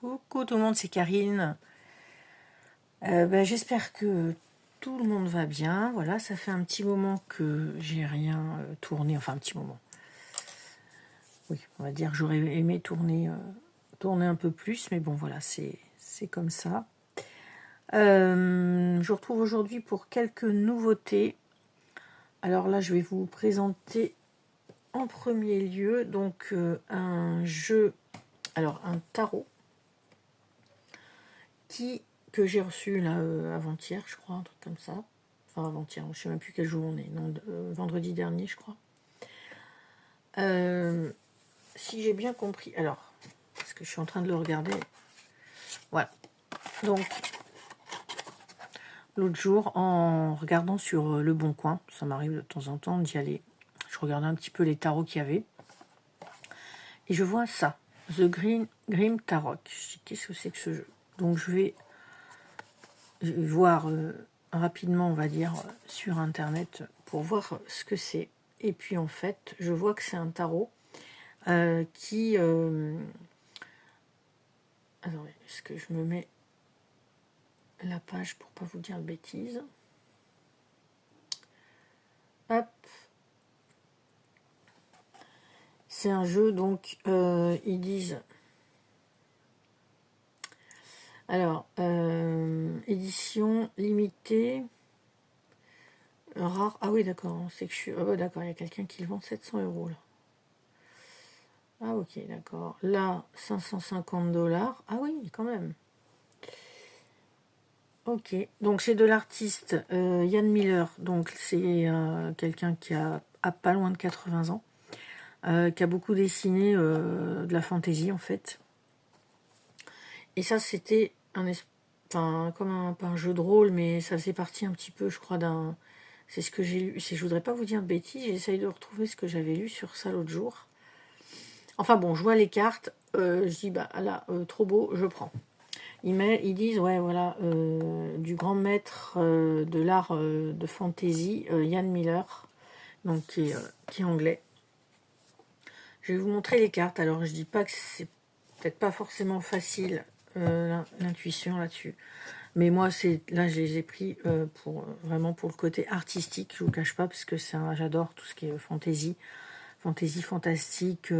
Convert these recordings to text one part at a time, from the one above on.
Coucou tout le monde, c'est Karine. J'espère que tout le monde va bien. Voilà, ça fait un petit moment que j'ai rien tourné. Enfin, un petit moment. Oui, on va dire que j'aurais aimé tourner un peu plus. Mais bon, voilà, c'est comme ça. Je vous retrouve aujourd'hui pour quelques nouveautés. Alors là, je vais vous présenter en premier lieu donc un jeu, alors un tarot que j'ai reçu là avant-hier, je crois, un truc comme ça. Enfin avant-hier, je ne sais même plus quel jour on est. Non, vendredi dernier, je crois. Si j'ai bien compris, alors, parce que je suis en train de le regarder. Voilà. Donc, l'autre jour, en regardant sur Le Bon Coin, ça m'arrive de temps en temps d'y aller, je regardais un petit peu les tarots qu'il y avait. Et je vois ça, The Grim Tarot. Je dis, qu'est-ce que c'est que ce jeu? Donc, je vais voir rapidement, on va dire, sur Internet pour voir ce que c'est. Et puis, en fait, je vois que c'est un tarot qui... Attendez, est-ce que je me mets la page pour pas vous dire de bêtises? Hop. C'est un jeu, donc, ils disent... Alors, édition limitée, rare. Ah oui, d'accord, c'est que je suis... Ah ouais, d'accord, il y a quelqu'un qui le vend 700 €, là. Ah ok, d'accord. Là, 550 $. Ah oui, quand même. Ok, donc c'est de l'artiste Ian Miller. Donc c'est quelqu'un qui a pas loin de 80 ans, qui a beaucoup dessiné de la fantaisie en fait. Et ça c'était enfin, comme pas un jeu de rôle, mais ça faisait partie un petit peu, je crois, d'un... C'est ce que j'ai lu. Je voudrais pas vous dire de bêtises, j'essaye de retrouver ce que j'avais lu sur ça l'autre jour. Enfin bon, je vois les cartes, je dis bah là, trop beau, je prends. Ils disent, ouais, voilà, du grand maître de l'art de fantasy, Ian Miller, donc qui est anglais. Je vais vous montrer les cartes. Alors, je dis pas que c'est peut-être pas forcément facile l'intuition là-dessus, mais moi, là, je les ai pris pour vraiment pour le côté artistique. Je vous cache pas parce que j'adore tout ce qui est fantasy, fantastique,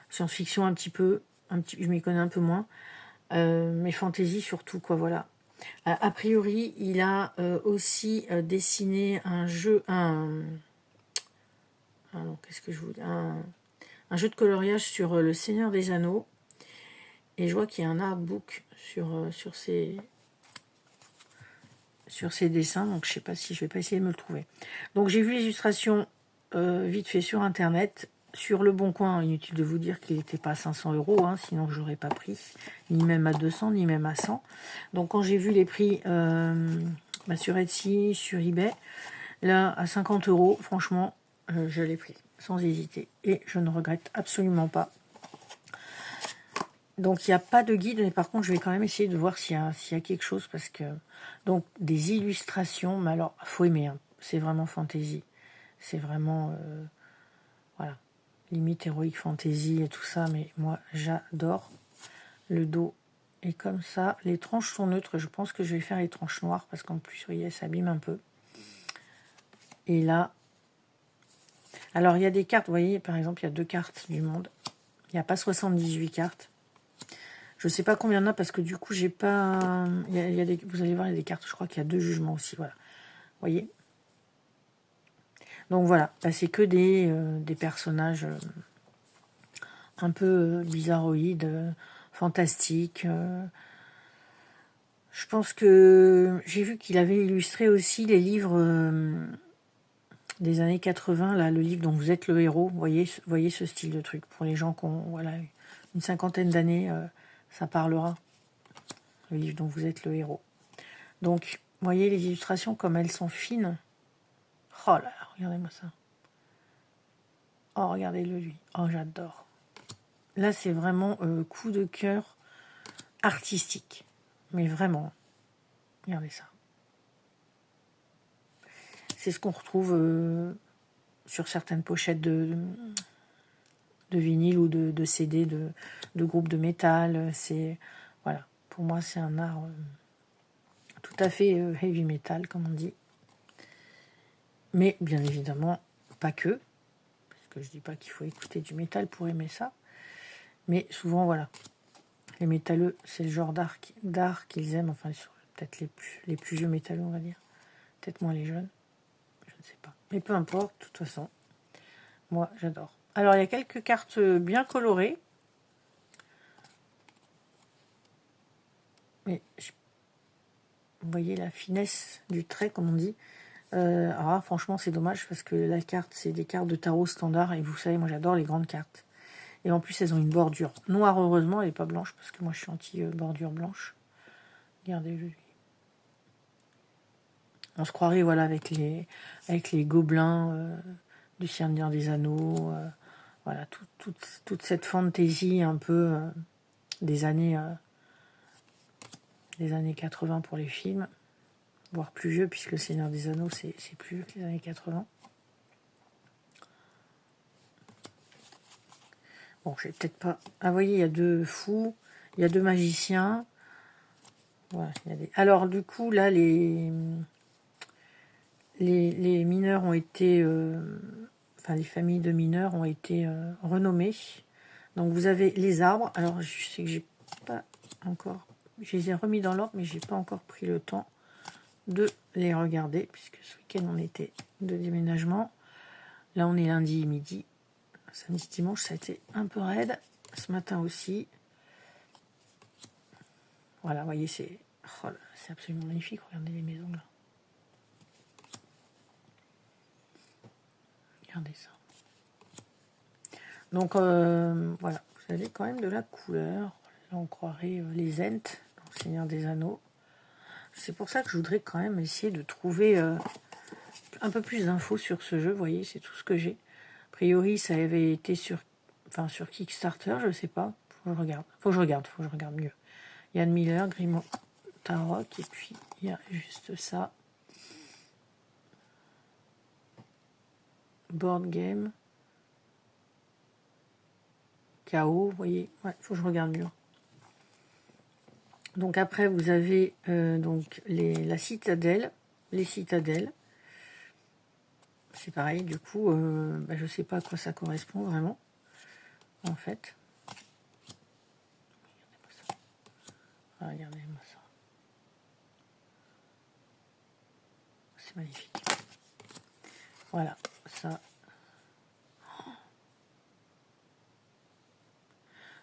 science-fiction un petit peu, je m'y connais un peu moins. Mais fantasy surtout, quoi, voilà. A priori, il a aussi dessiné un jeu, qu'est-ce que je vous dis, un jeu de coloriage sur Le Seigneur des Anneaux. Et je vois qu'il y a un artbook sur ces dessins, donc je sais pas si je vais pas essayer de me le trouver. Donc j'ai vu l'illustration vite fait sur Internet. Sur Le Bon Coin, inutile de vous dire qu'il n'était pas à 500 €, hein, sinon je n'aurais pas pris, ni même à 200, ni même à 100. Donc quand j'ai vu les prix sur Etsy, sur eBay, là à 50 €, franchement, je l'ai pris sans hésiter. Et je ne regrette absolument pas. Donc il n'y a pas de guide, mais par contre je vais quand même essayer de voir s'il y a quelque chose, parce que... Donc des illustrations, mais alors, faut aimer, hein, c'est vraiment fantasy. C'est vraiment... voilà. Limite héroïque fantasy et tout ça, mais moi j'adore. Le dos est comme ça, les tranches sont neutres, je pense que je vais faire les tranches noires parce qu'en plus, vous voyez, elles s'abîment un peu. Et là, alors il y a des cartes, vous voyez, par exemple, il y a 2 cartes du monde, il n'y a pas 78 cartes. Je ne sais pas combien il y en a parce que du coup, j'ai pas... vous allez voir, il y a des cartes, je crois qu'il y a 2 jugements aussi, voilà. Vous voyez? Donc voilà, c'est que des personnages un peu bizarroïdes, fantastique. Je pense que j'ai vu qu'il avait illustré aussi les livres des années 80, là, le livre dont vous êtes le héros. Voyez ce style de truc. Pour les gens qui ont une cinquantaine d'années, ça parlera. Le livre dont vous êtes le héros. Donc, voyez les illustrations comme elles sont fines. Oh là là, regardez-moi ça. Oh, regardez-le lui. Oh, j'adore. Là, c'est vraiment coup de cœur artistique. Mais vraiment, regardez ça. C'est ce qu'on retrouve sur certaines pochettes de vinyle ou de CD de groupes de métal. C'est Voilà, pour moi c'est un art tout à fait heavy metal, comme on dit. Mais bien évidemment, pas que, parce que je dis pas qu'il faut écouter du métal pour aimer ça. Mais souvent, voilà, les métalleux, c'est le genre d'art qu'ils aiment, enfin peut-être les plus vieux métalleux, on va dire. Peut-être moins les jeunes, je ne sais pas. Mais peu importe, de toute façon, moi j'adore. Alors il y a quelques cartes bien colorées. Mais vous voyez la finesse du trait, comme on dit. Alors là, franchement, c'est dommage parce que la carte, c'est des cartes de tarot standard. Et vous savez, moi j'adore les grandes cartes. Et en plus, elles ont une bordure noire, heureusement, elle n'est pas blanche parce que moi je suis anti-bordure blanche. Regardez-le. On se croirait, voilà, avec les gobelins du Seigneur des Anneaux. Voilà, toute cette fantaisie un peu des années 80 pour les films, voire plus vieux, puisque le Seigneur des Anneaux, c'est plus vieux que les années 80. Bon, je vais peut-être pas... Ah, vous voyez, il y a 2 fous, il y a 2 magiciens. Voilà, il y a des... Alors, du coup, là, les mineurs ont été... Enfin, les familles de mineurs ont été renommées. Donc, vous avez les arbres. Alors, je sais que j'ai pas encore... Je les ai remis dans l'ordre, mais j'ai pas encore pris le temps de les regarder, puisque ce week-end, on était de déménagement. Là, on est lundi midi. Samedi, dimanche, ça a été un peu raide. Ce matin aussi. Voilà, vous voyez, c'est absolument magnifique. Regardez les maisons, là. Regardez ça. Donc, voilà. Vous avez quand même de la couleur. Là, on croirait les Ents dans le Seigneur des Anneaux. C'est pour ça que je voudrais quand même essayer de trouver un peu plus d'infos sur ce jeu. Vous voyez, c'est tout ce que j'ai. A priori, ça avait été sur Kickstarter, je sais pas. Faut que je regarde mieux. Yann Miller, Grimoire Tarot, et puis il y a juste ça. Board game. Chaos, vous voyez. Ouais, faut que je regarde mieux. Donc après, vous avez donc la citadelle, les citadelles. C'est pareil, du coup, je sais pas à quoi ça correspond vraiment, en fait. Regardez-moi ça. C'est magnifique. Voilà, ça.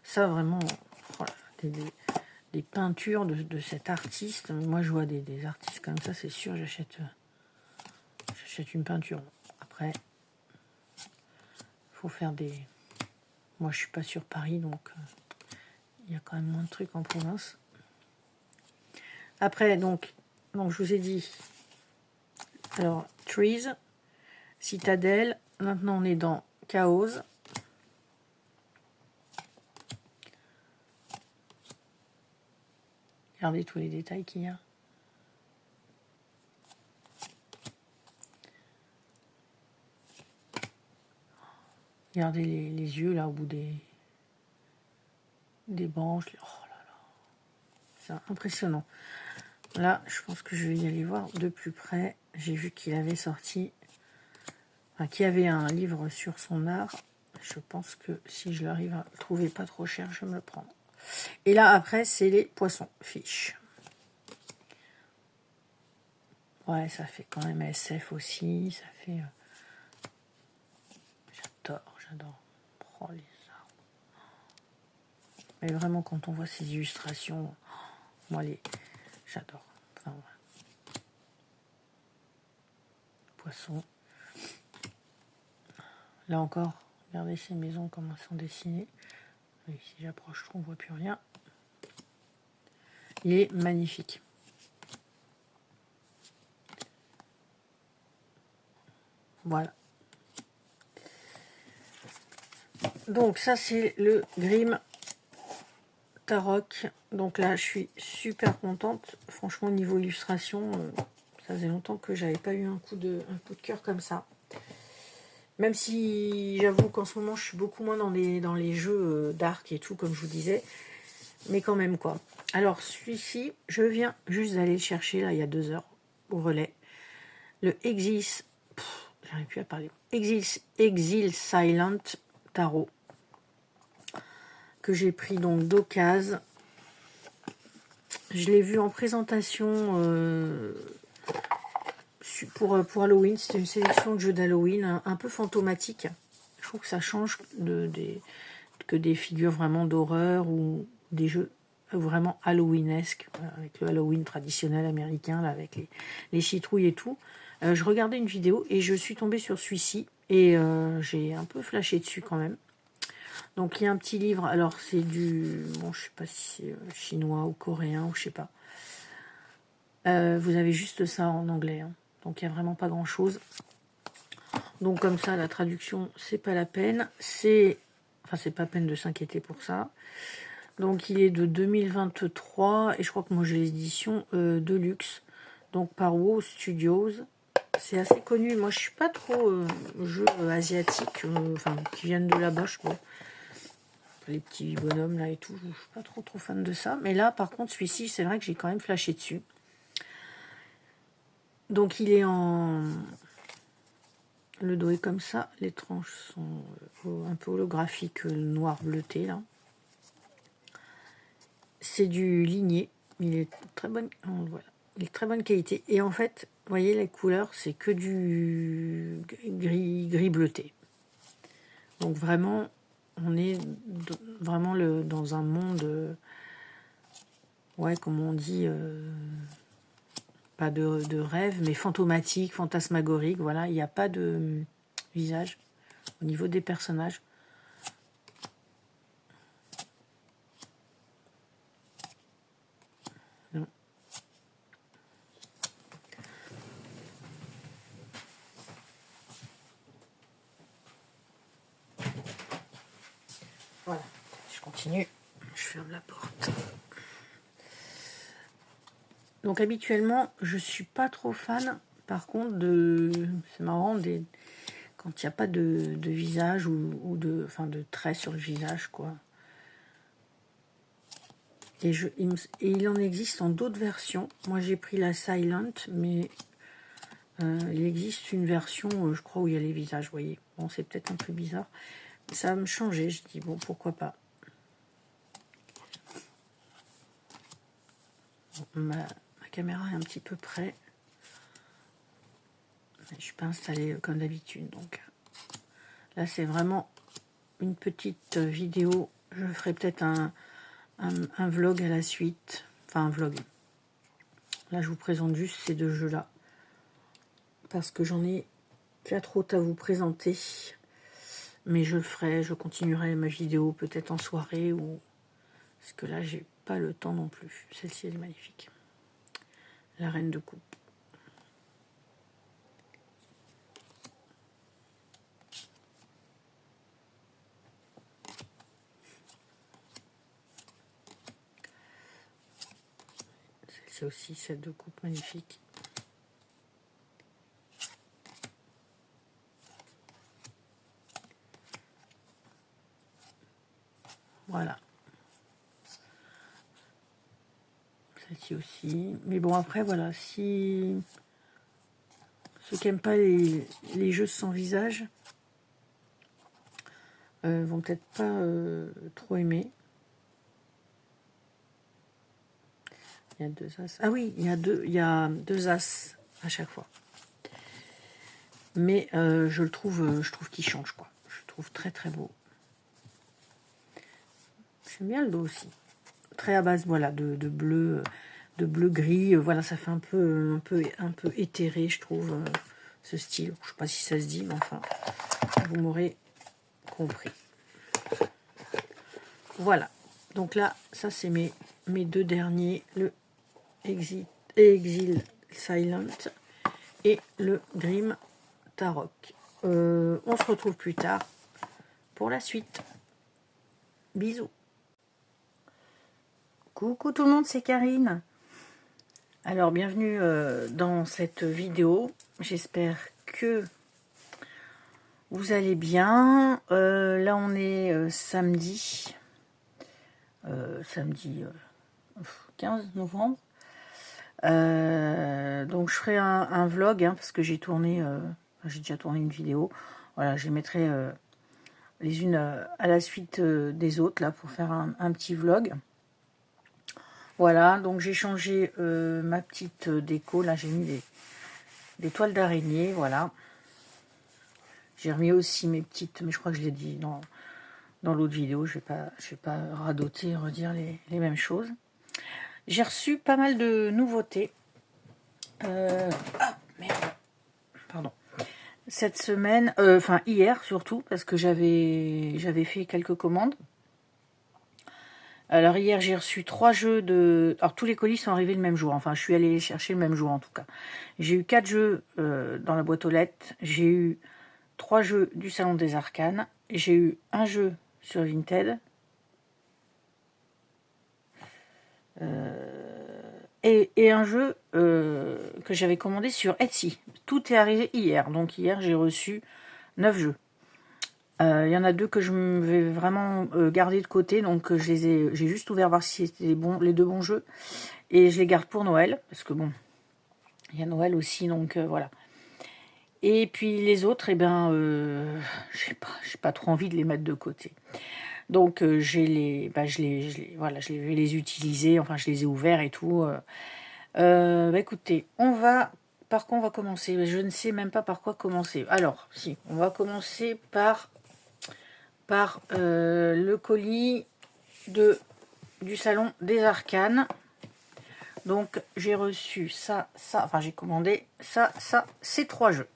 Ça, vraiment, voilà, des peintures de cet artiste. Moi, je vois des artistes comme ça, c'est sûr, j'achète une peinture. Après, faut faire des... Moi, je suis pas sur Paris, donc il y a quand même moins de trucs en province. Après, donc je vous ai dit, alors, Trees, Citadelle, maintenant on est dans Chaos. Regardez tous les détails qu'il y a. Regardez les yeux là au bout des branches. Oh là là, c'est impressionnant. Là, je pense que je vais y aller voir de plus près. J'ai vu qu'il avait sorti, qu'il y avait un livre sur son art. Je pense que si je l'arrive à le trouver pas trop cher, je vais me le prendre. Et là, après, c'est les poissons fiches. Ouais, ça fait quand même SF aussi. Ça fait... J'adore. Oh, les arbres. Mais vraiment, quand on voit ces illustrations, moi, j'adore. Enfin, voilà. Poissons. Là encore, regardez ces maisons, comment elles sont dessinées. Et si j'approche trop, on ne voit plus rien. Il est magnifique. Voilà. Donc ça, c'est le Grimm Tarot. Donc là, je suis super contente. Franchement, niveau illustration, ça faisait longtemps que j'avais pas eu un coup de cœur comme ça. Même si j'avoue qu'en ce moment, je suis beaucoup moins dans les jeux d'arc et tout, comme je vous disais. Mais quand même, quoi. Alors, celui-ci, je viens juste d'aller le chercher, là, il y a 2 heures, au relais. Le Exil... J'arrive plus à parler. Exil Silent Tarot. Que j'ai pris, donc, d'occasion. Je l'ai vu en présentation pour Halloween. C'était une sélection de jeux d'Halloween un peu fantomatique. Je trouve que ça change que des figures vraiment d'horreur ou des jeux vraiment halloweenesques, avec le Halloween traditionnel américain, là, avec les citrouilles et tout. Je regardais une vidéo et je suis tombée sur celui-ci et j'ai un peu flashé dessus quand même. Donc il y a un petit livre, alors c'est du... Bon, je sais pas si c'est chinois ou coréen ou je sais pas. Vous avez juste ça en anglais, hein. Donc il n'y a vraiment pas grand-chose. Donc comme ça, la traduction, c'est pas la peine. Enfin, c'est pas la peine de s'inquiéter pour ça. Donc il est de 2023 et je crois que moi j'ai l'édition Deluxe. Donc par WoW Studios. C'est assez connu. Moi je suis pas trop jeux asiatiques, enfin qui viennent de là-bas, je crois. Les petits bonhommes là et tout, je suis pas trop fan de ça. Mais là par contre celui-ci, c'est vrai que j'ai quand même flashé dessus. Donc il est en... Le dos est comme ça, les tranches sont un peu holographiques, noir bleuté là. C'est du ligné, il est très bonne, voilà, il est très bonne qualité. Et en fait, vous voyez les couleurs, c'est que du gris bleuté. Donc vraiment, on est vraiment dans un monde, ouais, comme on dit, pas de rêve, mais fantomatique, fantasmagorique. Voilà, il n'y a pas de visage au niveau des personnages. Non. Voilà, je continue, je ferme la porte. Donc habituellement, je suis pas trop fan, par contre, c'est marrant, quand il n'y a pas de visage ou de traits sur le visage, quoi. Et il en existe en d'autres versions. Moi, j'ai pris la Silent, mais il existe une version, je crois, où il y a les visages, vous voyez. Bon, c'est peut-être un peu bizarre. Ça va me changer, je dis, bon, pourquoi pas. Bon, ma caméra est un petit peu près. Je ne suis pas installée comme d'habitude, donc là, c'est vraiment une petite vidéo. Je ferai peut-être un vlog à la suite. Enfin, un vlog. Là, je vous présente juste ces 2 jeux-là. Parce que j'en ai 4 autres à vous présenter. Mais je le ferai, je continuerai ma vidéo peut-être en soirée. Parce que là, j'ai pas le temps non plus. Celle-ci, elle est magnifique. La reine de coupe. Celle-ci aussi, cette de coupe magnifique. Voilà. Celle-ci aussi. Mais bon, après, voilà. Si ceux qui n'aiment pas les jeux sans visage vont peut-être pas trop aimer. Il y a 2 as. Ah oui, il y a deux as à chaque fois. Mais je trouve qu'il change, quoi. Je le trouve très très beau. J'aime bien le dos aussi. Très à base, voilà, de bleu gris. Voilà, ça fait un peu éthéré, je trouve, ce style. Je sais pas si ça se dit, mais enfin, vous m'aurez compris. Voilà. Donc là, ça c'est mes 2 derniers, le Exil Silent et le Grim Tarot. On se retrouve plus tard pour la suite. Bisous. Coucou tout le monde, c'est Karine. Alors bienvenue dans cette vidéo. J'espère que vous allez bien. Là on est samedi. samedi 15 novembre. Donc je ferai un vlog, hein, parce que j'ai tourné, j'ai déjà tourné une vidéo. Voilà, je les mettrai les unes à la suite des autres, là, pour faire un petit vlog. Voilà, donc j'ai changé ma petite déco. Là, j'ai mis des toiles d'araignée, voilà. J'ai remis aussi mes petites, mais je crois que je l'ai dit dans l'autre vidéo. Je vais pas radoter, redire les mêmes choses. J'ai reçu pas mal de nouveautés. Ah, merde. Pardon. Cette semaine, enfin hier surtout, parce que j'avais fait quelques commandes. Alors hier, j'ai reçu 3 jeux de... Alors tous les colis sont arrivés le même jour. Enfin, je suis allée les chercher le même jour en tout cas. J'ai eu 4 jeux dans la boîte aux lettres. J'ai eu 3 jeux du Salon des Arcanes. J'ai eu un jeu sur Vinted. Et un jeu que j'avais commandé sur Etsy. Tout est arrivé hier. Donc hier, j'ai reçu 9 jeux. Il y en a 2 que je vais vraiment garder de côté. Donc j'ai juste ouvert voir si c'était les 2 bons jeux. Et je les garde pour Noël. Parce que bon, il y a Noël aussi. Donc voilà. Et puis les autres, eh ben, j'ai pas trop envie de les mettre de côté. Donc je vais les utiliser. Enfin, je les ai ouverts et tout. Écoutez, par quoi on va commencer? Je ne sais même pas par quoi commencer. Alors, si, on va commencer par le colis du Salon des Arcanes. Donc, j'ai reçu ça, enfin, j'ai commandé ça, ces 3 jeux.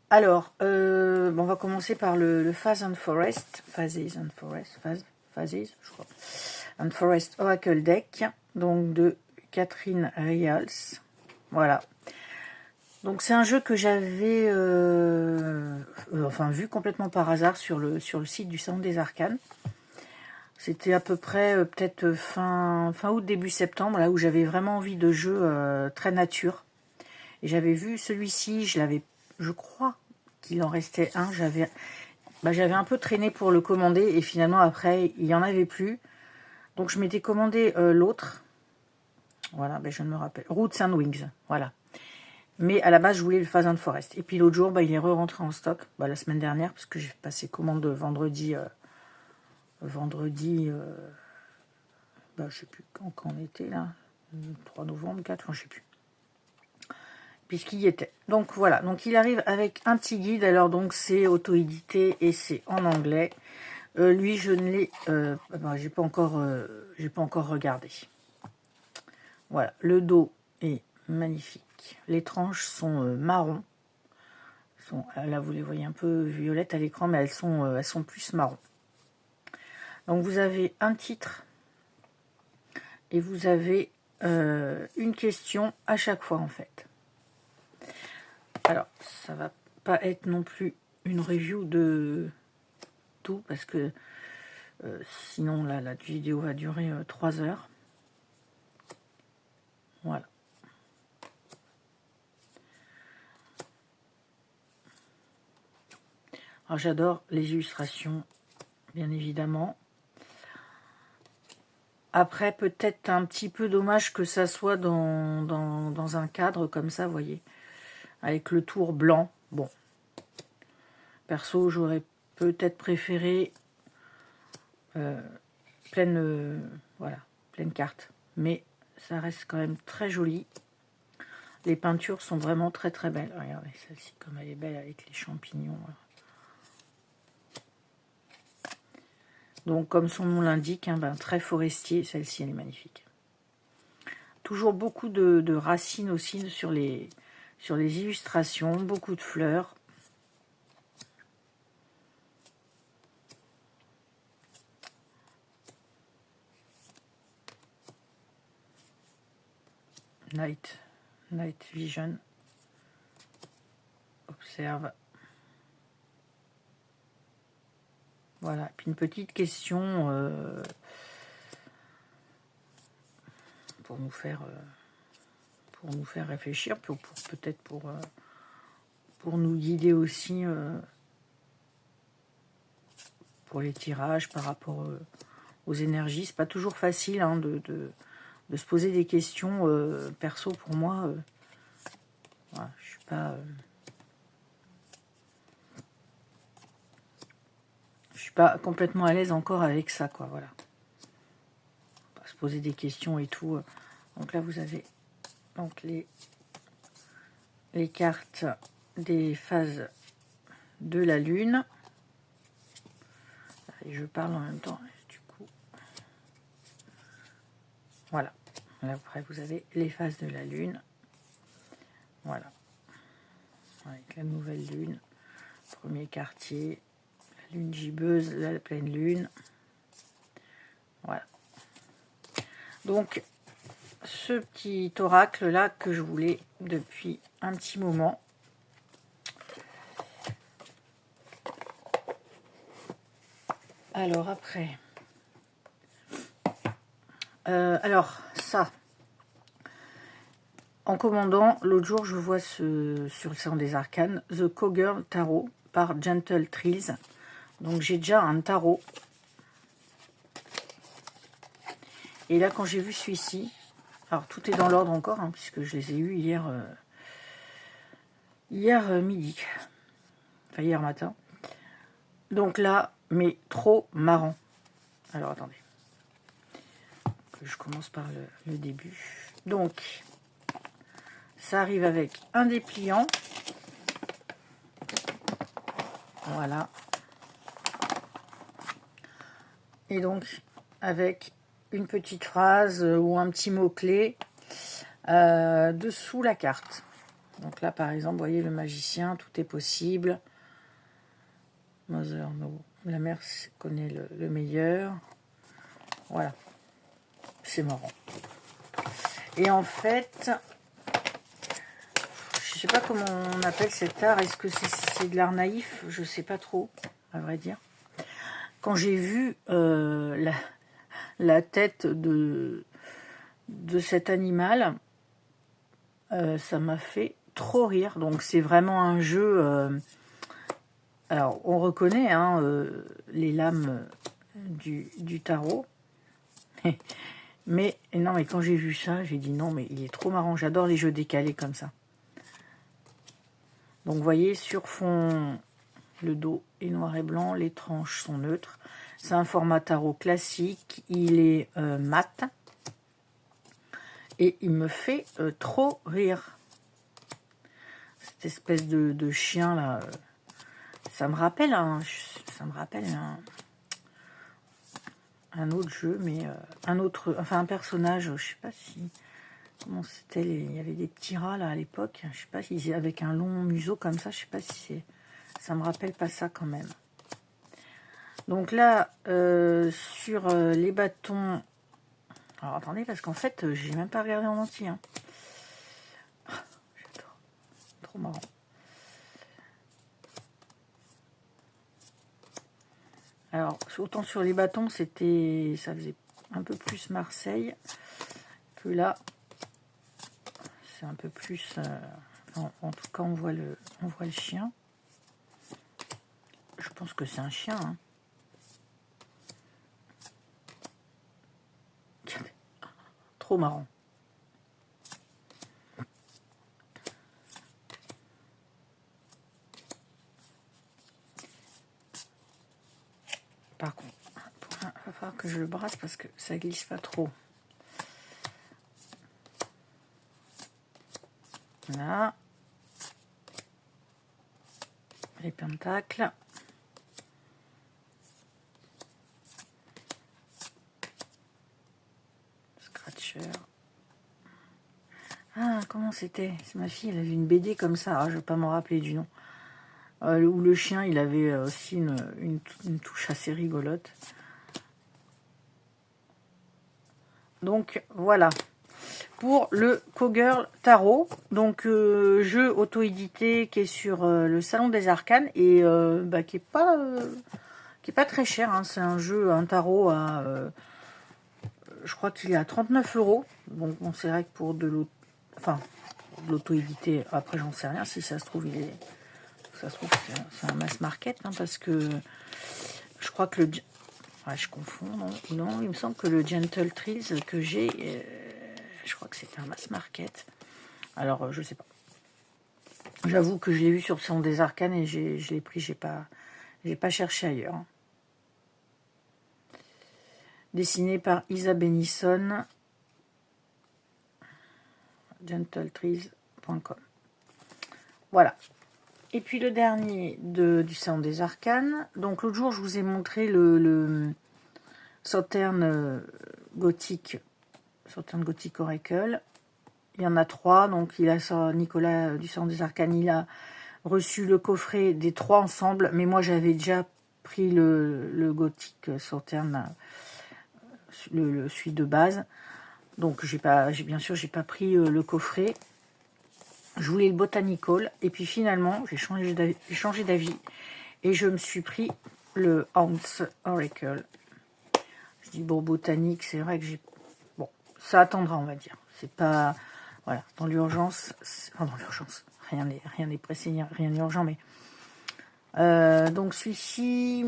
Alors, on va commencer par le Phases and Forest, je crois. And Forest Oracle Deck, donc de Catherine Rials. Voilà. Donc c'est un jeu que j'avais vu complètement par hasard sur le site du Salon des Arcanes. C'était à peu près peut-être fin août, début septembre, là où j'avais vraiment envie de jeux très nature. Et j'avais vu celui-ci, je crois qu'il en restait un. J'avais un peu traîné pour le commander et finalement après il n'y en avait plus. Donc je m'étais commandé l'autre. Voilà, je ne me rappelle. Roots and Wings, voilà. Mais à la base, je voulais le Phase and Forest. Et puis l'autre jour, il est rentré en stock, la semaine dernière, parce que j'ai passé commande vendredi. Je sais plus quand on était là. 3 novembre, 4, je sais plus. Puisqu'il y était. Donc voilà, donc il arrive avec un petit guide. Alors donc c'est auto-édité et c'est en anglais. Lui, je ne l'ai... j'ai pas encore regardé. Voilà, le dos est magnifique. Les tranches sont marron. Là, vous les voyez un peu violettes à l'écran, mais elles sont plus marron. Donc, vous avez un titre et vous avez une question à chaque fois, en fait. Alors, ça va pas être non plus une review de tout, parce que sinon, là, la vidéo va durer 3 heures. Voilà. Alors, j'adore les illustrations, bien évidemment. Après, peut-être un petit peu dommage que ça soit dans un cadre comme ça, vous voyez, avec le tour blanc. Bon, perso, j'aurais peut-être préféré pleine carte. Mais ça reste quand même très joli. Les peintures sont vraiment très très belles. Regardez, celle-ci, comme elle est belle avec les champignons. Donc, comme son nom l'indique, très forestier. Celle-ci, elle est magnifique. Toujours beaucoup de racines aussi sur les illustrations. Beaucoup de fleurs. Night Vision. Observe. Voilà, puis une petite question pour nous faire réfléchir, peut-être pour nous guider aussi pour les tirages par rapport aux énergies. C'est pas toujours facile hein, de se poser des questions perso pour moi. Voilà, je suis pas complètement à l'aise encore avec ça, quoi. Voilà. On va se poser des questions et tout. Donc là, vous avez donc les cartes des phases de la Lune. Et je parle en même temps. Du coup, voilà. Là, après, vous avez les phases de la Lune. Voilà. Avec la nouvelle Lune. Premier quartier. La Lune gibbeuse, la pleine Lune. Voilà. Donc, ce petit oracle là que je voulais depuis un petit moment. Alors après, alors ça, en commandant, l'autre jour je vois sur le salon des arcanes, The Cowgirl Tarot par Gentle Trills. Donc j'ai déjà un tarot. Et là quand j'ai vu celui-ci, alors tout est dans l'ordre encore, hein, puisque je les ai eus hier, midi, enfin hier matin. Donc là, mais trop marrant. Alors attendez, je commence par le début. Donc, ça arrive avec un dépliant. Voilà. Et donc, avec une petite phrase ou un petit mot-clé dessous la carte. Donc là, par exemple, vous voyez le magicien, tout est possible. Mother, no. La mère connaît le meilleur. Voilà. C'est marrant. Et en fait, je sais pas comment on appelle cet art. Est-ce que c'est de l'art naïf? Je sais pas trop, à vrai dire. Quand j'ai vu la tête de cet animal, ça m'a fait trop rire. Donc c'est vraiment un jeu... alors on reconnaît hein, les lames du tarot. Mais non, mais quand j'ai vu ça, j'ai dit non, mais il est trop marrant. J'adore les jeux décalés comme ça. Donc vous voyez, sur fond, le dos est noir et blanc, les tranches sont neutres. C'est un format tarot classique, il est mat. Et il me fait trop rire. Cette espèce de chien là, ça me rappelle un autre jeu, mais un personnage, je sais pas si... Comment c'était, il y avait des petits rats là à l'époque, je sais pas si avec un long museau comme ça, je sais pas si c'est... Ça me rappelle pas ça quand même. Donc là, sur les bâtons... Alors attendez, parce qu'en fait, j'ai même pas regardé en entier. Hein. J'adore. Trop marrant. Alors, autant sur les bâtons, ça faisait un peu plus Marseille, que là, c'est un peu plus... en tout cas, on voit le chien. Je pense que c'est un chien. Hein. Trop marrant. Par contre, il va falloir que je le brasse parce que ça glisse pas trop. Là. Les pentacles. Scratcher. Ah, comment c'était? C'est ma fille, elle avait une BD comme ça. Ah, je ne vais pas m'en rappeler du nom. Où le chien, il avait aussi une touche assez rigolote. Donc, voilà. Pour le Cowgirl Tarot. Donc, jeu auto-édité qui est sur le Salon des Arcanes et qui est pas très cher. Hein. C'est un tarot à... je crois qu'il est à 39 €. Donc, bon, c'est vrai que pour de l'auto-édité, après, j'en sais rien. Si ça se trouve, c'est un mass market, hein, parce que je crois que Ouais, je confonds, non, non, il me semble que le Gentle Trees que j'ai, je crois que c'était un mass market. Alors, je sais pas. J'avoue que je l'ai vu sur le Salon des Arcanes et je l'ai pris, j'ai pas cherché ailleurs. Dessiné par Isa Bennison, gentletrees.com. Voilà. Et puis le dernier du Salon des Arcanes. Donc l'autre jour, je vous ai montré le Sauternes Gothic Oracle. Il y en a 3. Donc Nicolas du Salon des Arcanes, il a reçu le coffret des 3 ensemble. Mais moi, j'avais déjà pris le Gothic Sauternes, celui de base. Donc bien sûr, j'ai pas pris le coffret. Je voulais le Botanical. Et puis finalement, j'ai changé d'avis. Et je me suis pris le Hans Oracle. Je dis, bon, botanique, c'est vrai que j'ai... Bon, ça attendra, on va dire. C'est pas... Voilà, dans l'urgence... Enfin, dans l'urgence, rien n'est pressé, rien n'est urgent, mais... donc celui-ci,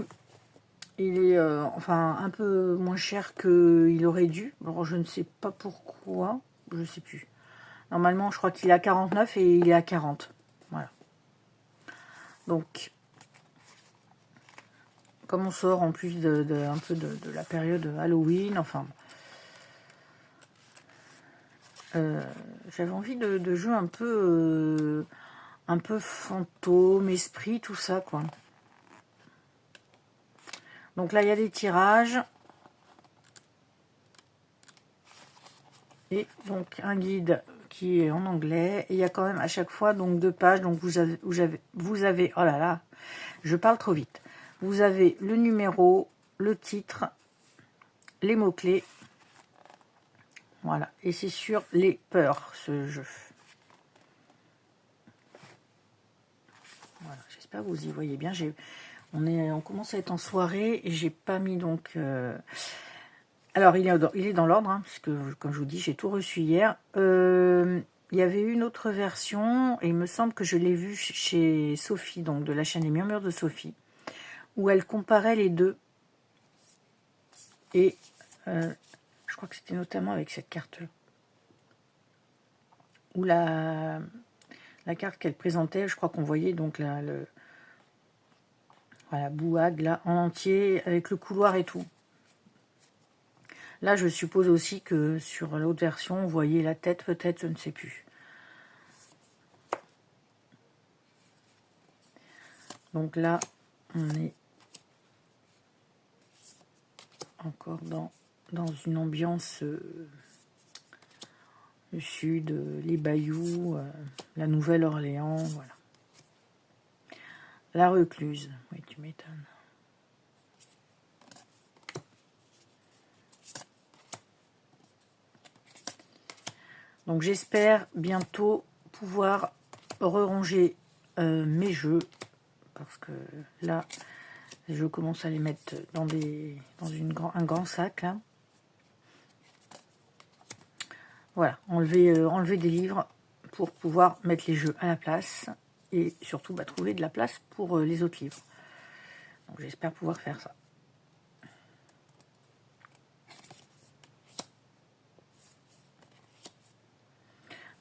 il est enfin un peu moins cher qu'il aurait dû. Alors, je ne sais pas pourquoi. Je sais plus. Normalement, je crois qu'il est à 49 et il est à 40. Voilà. Donc... Comme on sort en plus un peu de la période Halloween, enfin, j'avais envie de jeux un peu fantôme, esprit, tout ça, quoi. Donc là, il y a des tirages. Et donc, un guide qui est en anglais. Et il y a quand même à chaque fois donc 2 pages. Donc, vous avez, oh là là, je parle trop vite. Vous avez le numéro, le titre, les mots-clés. Voilà, et c'est sur les peurs, ce jeu. Voilà, j'espère que vous y voyez bien. On commence à être en soirée et j'ai pas mis donc... Alors, il est dans l'ordre, hein, parce que, comme je vous dis, j'ai tout reçu hier. Il y avait une autre version, et il me semble que je l'ai vue chez Sophie, donc de la chaîne Les Murmures de Sophie, où elle comparait les deux. Et je crois que c'était notamment avec cette carte-là. Où la carte qu'elle présentait, je crois qu'on voyait donc voilà, Bouag là en entier avec le couloir et tout. Là, je suppose aussi que sur l'autre version, vous voyez la tête, peut-être, je ne sais plus. Donc là, on est encore dans une ambiance du sud, les Bayous, la Nouvelle-Orléans, voilà. La Recluse, oui, tu m'étonnes. Donc j'espère bientôt pouvoir re-ranger mes jeux, parce que là, je commence à les mettre dans un grand sac, là. Voilà, enlever des livres pour pouvoir mettre les jeux à la place, et surtout trouver de la place pour les autres livres. Donc j'espère pouvoir faire ça.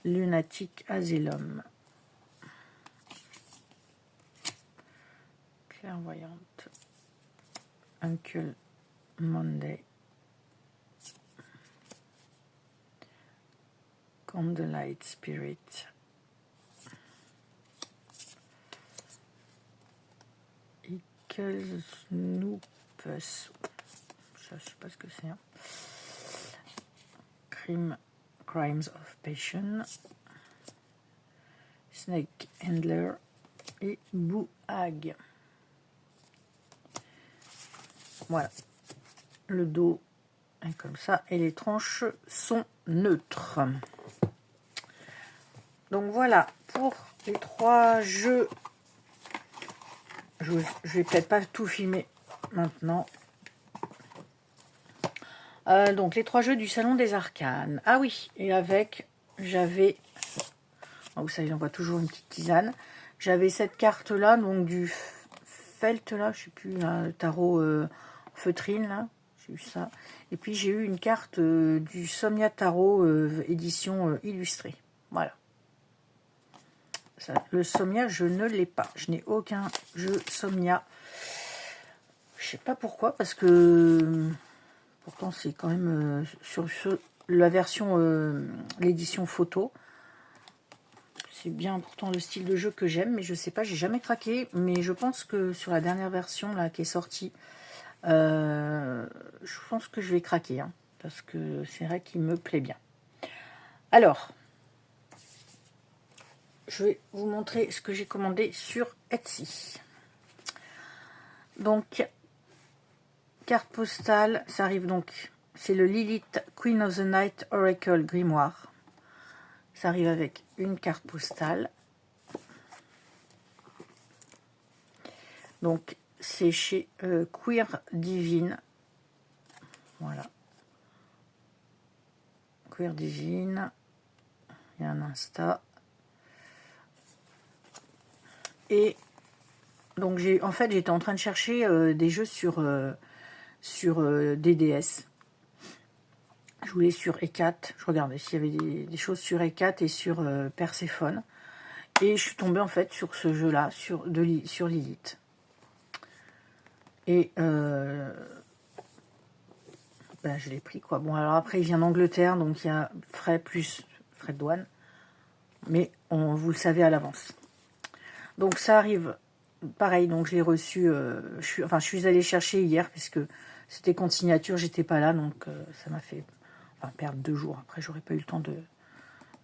Lunatic Asylum. Clairvoyante. Uncle Monday. Candlelight Spirit. Ickle Snoopus. Ça, je sais pas ce que c'est. Hein. Crimes of Passion. Snake Handler et Bouag. Voilà. Le dos est comme ça et les tranches sont neutres. Donc voilà pour les 3 jeux. Je vais peut-être pas tout filmer maintenant. Donc les 3 jeux du Salon des Arcanes. Ah oui, et avec, j'avais... vous savez, j'envoie toujours une petite tisane. J'avais cette carte-là, donc du Felt, là, je sais plus, là, tarot feutrine, là. J'ai eu ça. Et puis, j'ai eu une carte du Somnia Tarot, édition illustrée. Voilà. Ça, le Somnia, je ne l'ai pas. Je n'ai aucun jeu Somnia. Je sais pas pourquoi, parce que pourtant c'est quand même sur la version, l'édition photo. C'est bien pourtant le style de jeu que j'aime, mais je sais pas, j'ai jamais craqué. Mais je pense que sur la dernière version là qui est sortie, je pense que je vais craquer, hein, parce que c'est vrai qu'il me plaît bien. Alors, je vais vous montrer ce que j'ai commandé sur Etsy. Donc, carte postale, ça arrive donc, c'est le Lilith Queen of the Night Oracle Grimoire. Ça arrive avec une carte postale. Donc, c'est chez Queer Divine. Voilà. Queer Divine. Il y a un Insta. Et donc, en fait, j'étais en train de chercher des jeux sur DDS. Je voulais sur E4. Je regardais s'il y avait des choses sur E4 et sur Perséphone. Et je suis tombée en fait sur ce jeu-là, sur Lilith. Et ben, je l'ai pris, quoi. Bon, alors après, il vient d'Angleterre, donc il y a frais plus frais de douane. Mais vous le savez à l'avance. Donc ça arrive, pareil, donc je l'ai reçu, je suis allée chercher hier, puisque c'était consignature, j'étais pas là, donc ça m'a fait perdre 2 jours. Après, j'aurais pas eu le temps de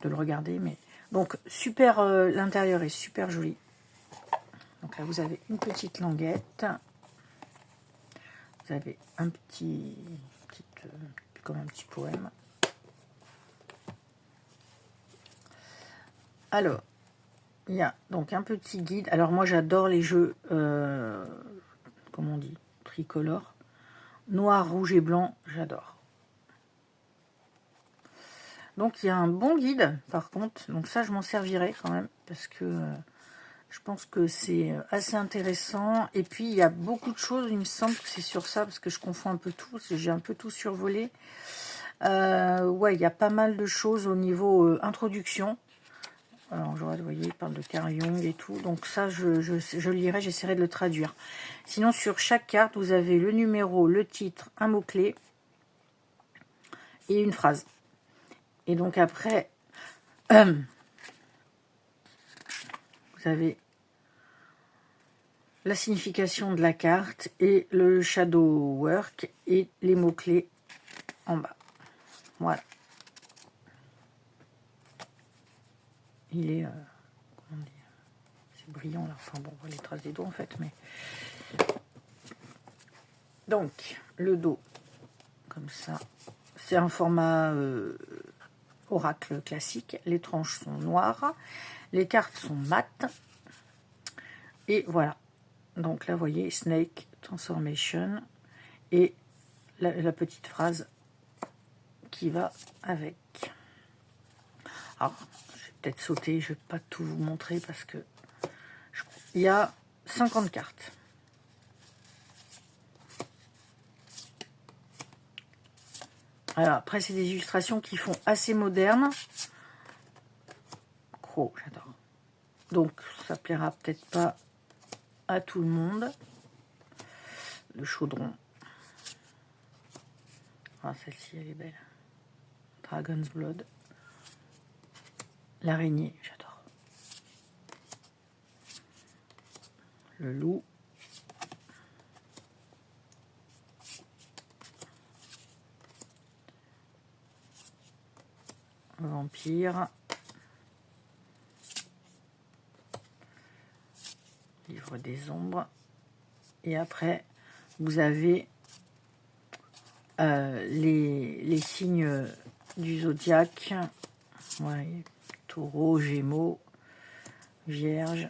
le regarder, mais... Donc, super, l'intérieur est super joli. Donc là, vous avez une petite languette. Vous avez un comme un petit poème. Alors, il y a donc un petit guide. Alors moi, j'adore les jeux, comment on dit, tricolore. Noir, rouge et blanc, j'adore. Donc, il y a un bon guide, par contre. Donc ça, je m'en servirai quand même, parce que je pense que c'est assez intéressant. Et puis, il y a beaucoup de choses, il me semble que c'est sur ça, parce que je confonds un peu tout, j'ai un peu tout survolé. Ouais, il y a pas mal de choses au niveau introduction. Alors, vous voyez, il parle de Carl Jung et tout. Donc ça, je lirai, j'essaierai de le traduire. Sinon, sur chaque carte, vous avez le numéro, le titre, un mot-clé et une phrase. Et donc après, vous avez la signification de la carte et le shadow work et les mots-clés en bas. Voilà. Il est... comment dire, c'est brillant là. Enfin bon, on voit les traces des doigts en fait, mais... Donc, le dos, comme ça. C'est un format oracle classique. Les tranches sont noires. Les cartes sont mates. Et voilà. Donc là, vous voyez, Snake Transformation. Et la petite phrase qui va avec. Alors, je vais peut-être sauter, je ne vais pas tout vous montrer parce que il y a 50 cartes. Alors, après, c'est des illustrations qui font assez modernes. Oh, j'adore. Donc, ça plaira peut-être pas à tout le monde. Le chaudron. Ah, celle-ci, elle est belle. Dragon's Blood. L'araignée, j'adore. Le loup. Vampire. Livre des ombres. Et après, vous avez les signes du zodiaque. Ouais, taureau, gémeaux, vierge.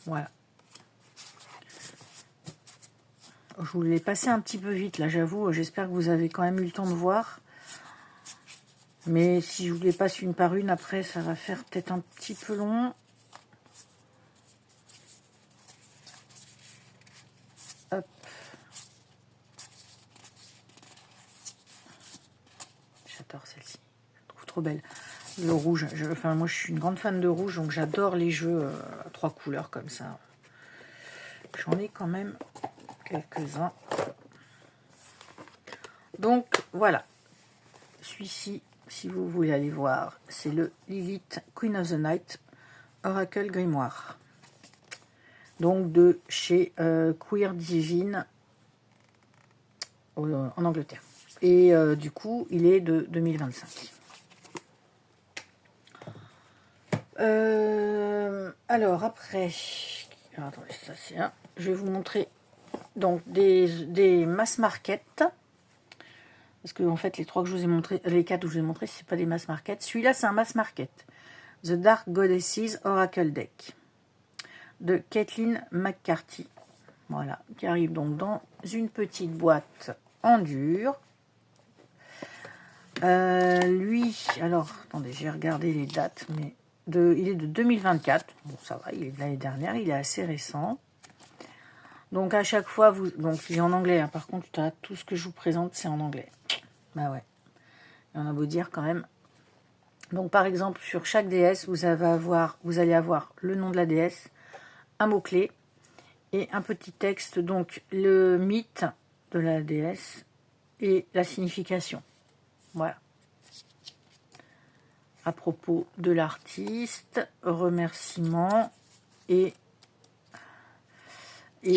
Voilà. Je vous l'ai passé un petit peu vite, là, j'avoue. J'espère que vous avez quand même eu le temps de voir. Mais si je vous les passe une par une, après, ça va faire peut-être un petit peu long. Hop. J'adore celle-ci. Je la trouve trop belle. Le rouge. Enfin, moi, je suis une grande fan de rouge, donc j'adore les jeux à 3 couleurs comme ça. J'en ai quand même quelques-uns. Donc, voilà. Celui-ci, si vous voulez aller voir, c'est le Lilith Queen of the Night Oracle Grimoire. Donc, de chez Queer Divine en Angleterre. Et du coup, il est de 2025. Alors, après... Alors, attendez, ça c'est un... Je vais vous montrer donc des mass market. Parce que en fait, les 3 que je vous ai montré, les 4 que je vous ai montré, c'est pas des mass market. Celui-là, c'est un mass market. The Dark Goddesses Oracle Deck de Caitlin McCarthy. Voilà, qui arrive donc dans une petite boîte en dur. Lui, alors, attendez, j'ai regardé les dates, mais il est de 2024. Bon, ça va, il est de l'année dernière, il est assez récent. Donc, à chaque fois, donc il est en anglais. Hein, par contre, tout ce que je vous présente, c'est en anglais. Bah ouais. Et on a beau dire quand même. Donc, par exemple, sur chaque déesse, vous allez avoir le nom de la déesse, un mot-clé et un petit texte. Donc, le mythe de la déesse et la signification. Voilà. À propos de l'artiste, remerciements et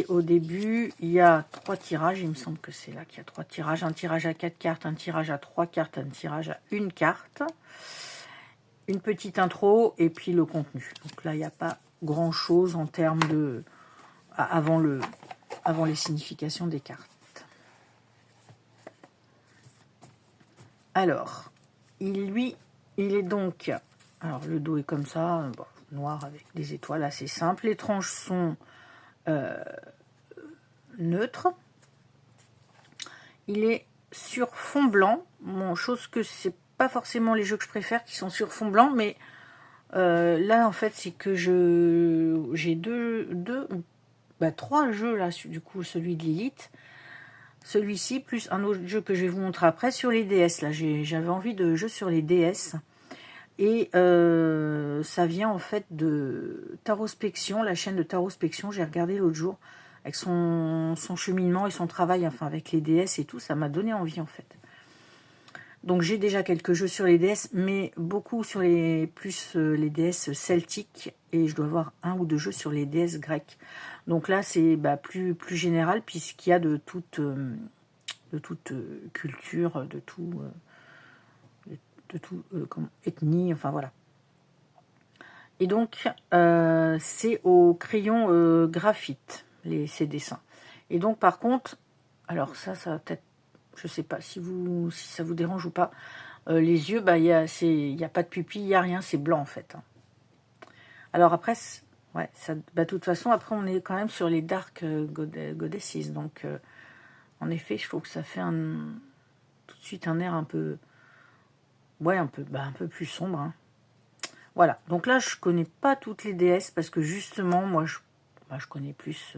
au début, il y a 3 tirages. Il me semble que c'est là qu'il y a 3 tirages. Un tirage à 4 cartes, un tirage à 3 cartes, un tirage à 1 carte. Une petite intro et puis le contenu. Donc là, il n'y a pas grand-chose en termes de... avant les significations des cartes. Alors, il est donc... Alors, le dos est comme ça, bon, noir avec des étoiles, assez simple. Les tranches sont neutres. Il est sur fond blanc. Bon, chose que c'est pas forcément les jeux que je préfère qui sont sur fond blanc, mais là, en fait, c'est que j'ai trois jeux, là, du coup, celui de Lilith. Celui-ci, plus un autre jeu que je vais vous montrer après, sur les DS. Là, j'avais envie de jeux sur les DS. Et ça vient en fait de Tarospection, la chaîne de Tarospection. J'ai regardé l'autre jour avec son cheminement et son travail, enfin avec les DS et tout, ça m'a donné envie en fait. Donc j'ai déjà quelques jeux sur les DS, mais beaucoup sur les DS celtiques, et je dois avoir 1 ou 2 jeux sur les DS grecs. Donc là c'est plus général, puisqu'il y a de toute culture, de tout ethnie, enfin voilà. Et donc c'est au crayon graphite ces dessins. Et donc par contre, alors ça va peut-être, je sais pas si ça vous dérange ou pas, les yeux, il y a pas de pupille, il y a rien, c'est blanc en fait. Hein. Alors après, ouais, ça, de toute façon, après on est quand même sur les Dark Goddesses, donc en effet, je trouve que ça fait tout de suite un air un peu, ouais, un peu plus sombre. Hein. Voilà, donc là, je connais pas toutes les déesses, parce que justement, moi, je connais plus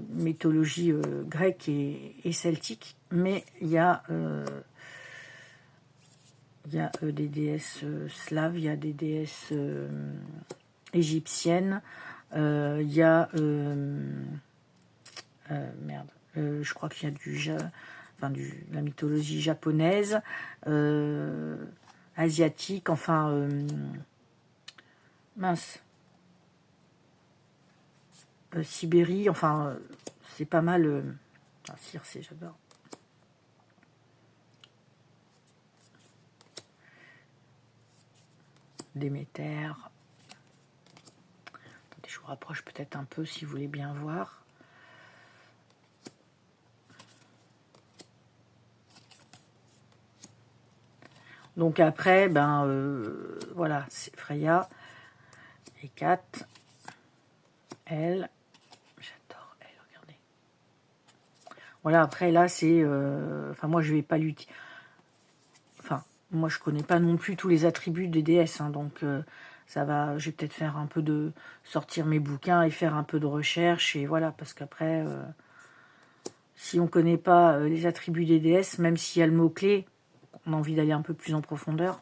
mythologie grecque et celtique, mais il y a des déesses slaves, il y a des déesses égyptiennes, il y a je crois qu'il y a la mythologie japonaise, asiatique, enfin Sibérie, enfin c'est pas mal. Circé, j'adore. Déméter. Je vous rapproche peut-être un peu si vous voulez bien voir. Donc après, voilà, c'est Freya, et 4, elle, j'adore elle, regardez. Voilà, après là, c'est, moi je vais pas l'utiliser. Enfin, moi je connais pas non plus tous les attributs des déesses, hein, donc ça va, je vais peut-être faire un peu de sortir mes bouquins et faire un peu de recherche, et voilà, parce qu'après, si on connaît pas les attributs des déesses, même s'il y a le mot-clé, on a envie d'aller un peu plus en profondeur,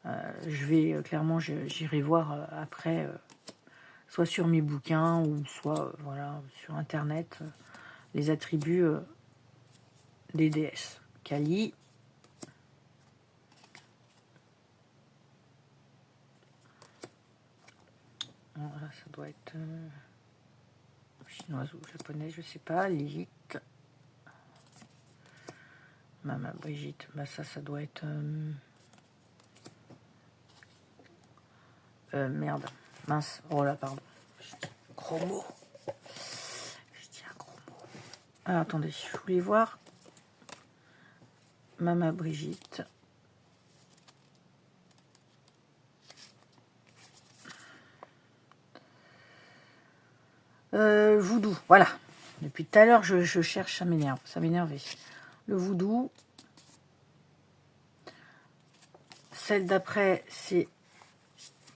je vais clairement, j'irai voir après, soit sur mes bouquins, ou soit voilà, sur internet, les attributs des déesses. Kali. Voilà, ça doit être chinoise ou japonaise, je sais pas. Lilith. Mama Brigitte. Bah ça doit être... merde. Mince. Oh là, pardon. Je dis un gros mot. Je dis un gros mot. Ah, attendez, je voulais voir. Mama Brigitte. Voodoo, voilà. Depuis tout à l'heure, je cherche, ça m'énerve. Ça m'énervait. Le voodoo. Celle d'après, c'est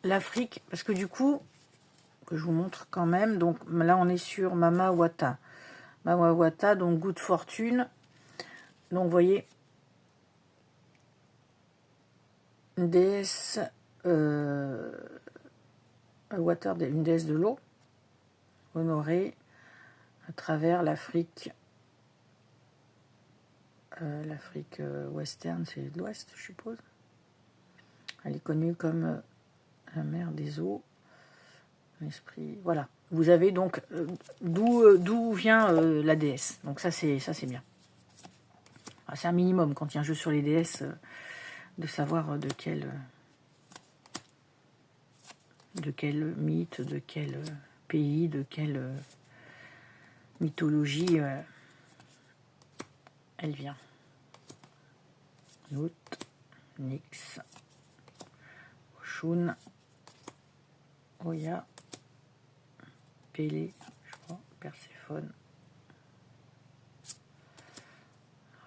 l'Afrique. Parce que du coup, que je vous montre quand même. Donc là, on est sur Mama Wata. Mama Wata, donc Good Fortune. Donc, vous voyez, une déesse, water, une déesse de l'eau, honorée à travers l'Afrique. L'Afrique western, c'est de l'Ouest, je suppose. Elle est connue comme la mère des eaux. L'esprit, voilà. Vous avez donc d'où vient la déesse. Donc ça c'est bien. Ah, c'est un minimum quand il y a un jeu sur les déesses de savoir de quel mythe, de quel pays, de quelle mythologie elle vient. Nut, Nyx, Oshun, Oya, Pélé, je crois, Perséphone,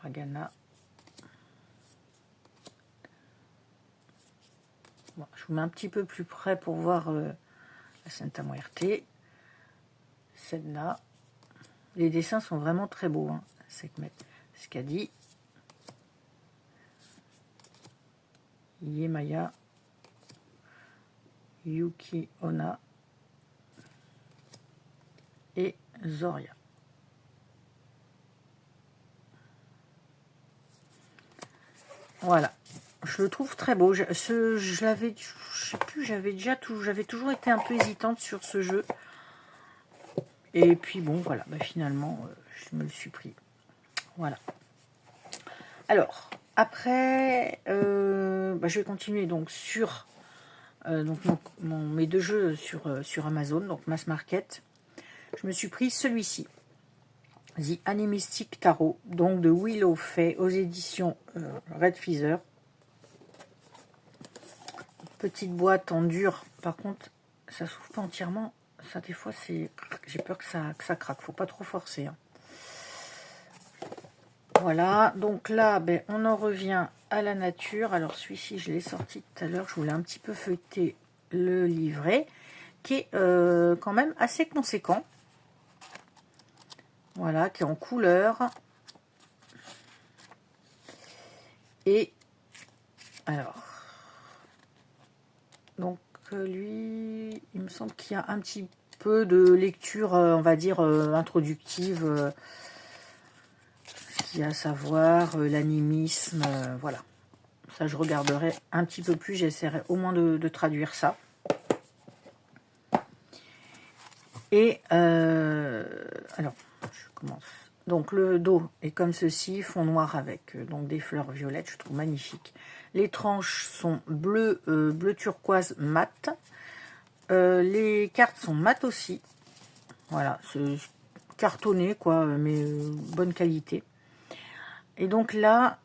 Ragana. Bon, je vous mets un petit peu plus près pour voir la Santa Muerte. Sedna. Les dessins sont vraiment très beaux. Hein. Sekhmet, Skadi, Yemaya, Yuki Onna et Zoria. Voilà. Je le trouve très beau. Je l'avais, je sais plus, j'avais toujours été un peu hésitante sur ce jeu. Et puis bon, voilà, bah, finalement, je me le suis pris. Voilà. Alors, après, bah, je vais continuer donc sur donc mes deux jeux sur Amazon, donc Mass Market. Je me suis pris celui-ci, The Animistic Tarot, donc de Willow Fay aux éditions Red Feather. Petite boîte en dur, par contre, ça s'ouvre pas entièrement. Ça, des fois, j'ai peur que ça craque. Faut pas trop forcer. Hein. Voilà, donc là, ben, on en revient à la nature. Alors, celui-ci, je l'ai sorti tout à l'heure. Je voulais un petit peu feuilleter le livret, qui est quand même assez conséquent. Voilà, qui est en couleur. Et, alors, donc, lui, il me semble qu'il y a un petit peu de lecture, on va dire, introductive, à savoir l'animisme, voilà. Ça, je regarderai un petit peu plus, j'essaierai au moins de traduire ça. Et, alors, je commence. Donc, le dos est comme ceci, fond noir avec donc des fleurs violettes, je trouve magnifique. Les tranches sont bleu turquoise mat. Les cartes sont mat aussi. Voilà, c'est cartonné, quoi, mais bonne qualité. Et donc là,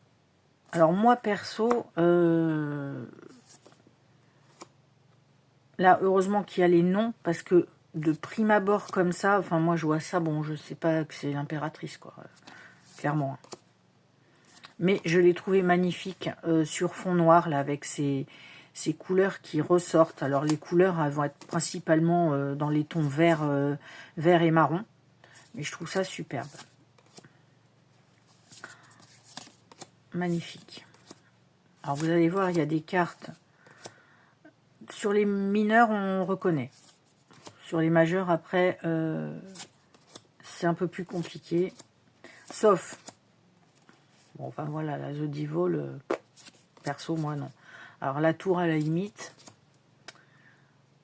alors moi perso, là heureusement qu'il y a les noms, parce que de prime abord comme ça, enfin moi je vois ça, bon je sais pas que c'est l'impératrice quoi, clairement. Mais je l'ai trouvé magnifique sur fond noir, là, avec ces couleurs qui ressortent. Alors, les couleurs, elles vont être principalement dans les tons vert, vert et marron. Mais je trouve ça superbe. Magnifique. Alors, vous allez voir, il y a des cartes. Sur les mineurs, on reconnaît. Sur les majeurs, après, c'est un peu plus compliqué. Sauf, bon, enfin voilà, la Zodivole, perso, moi non. Alors la tour à la limite.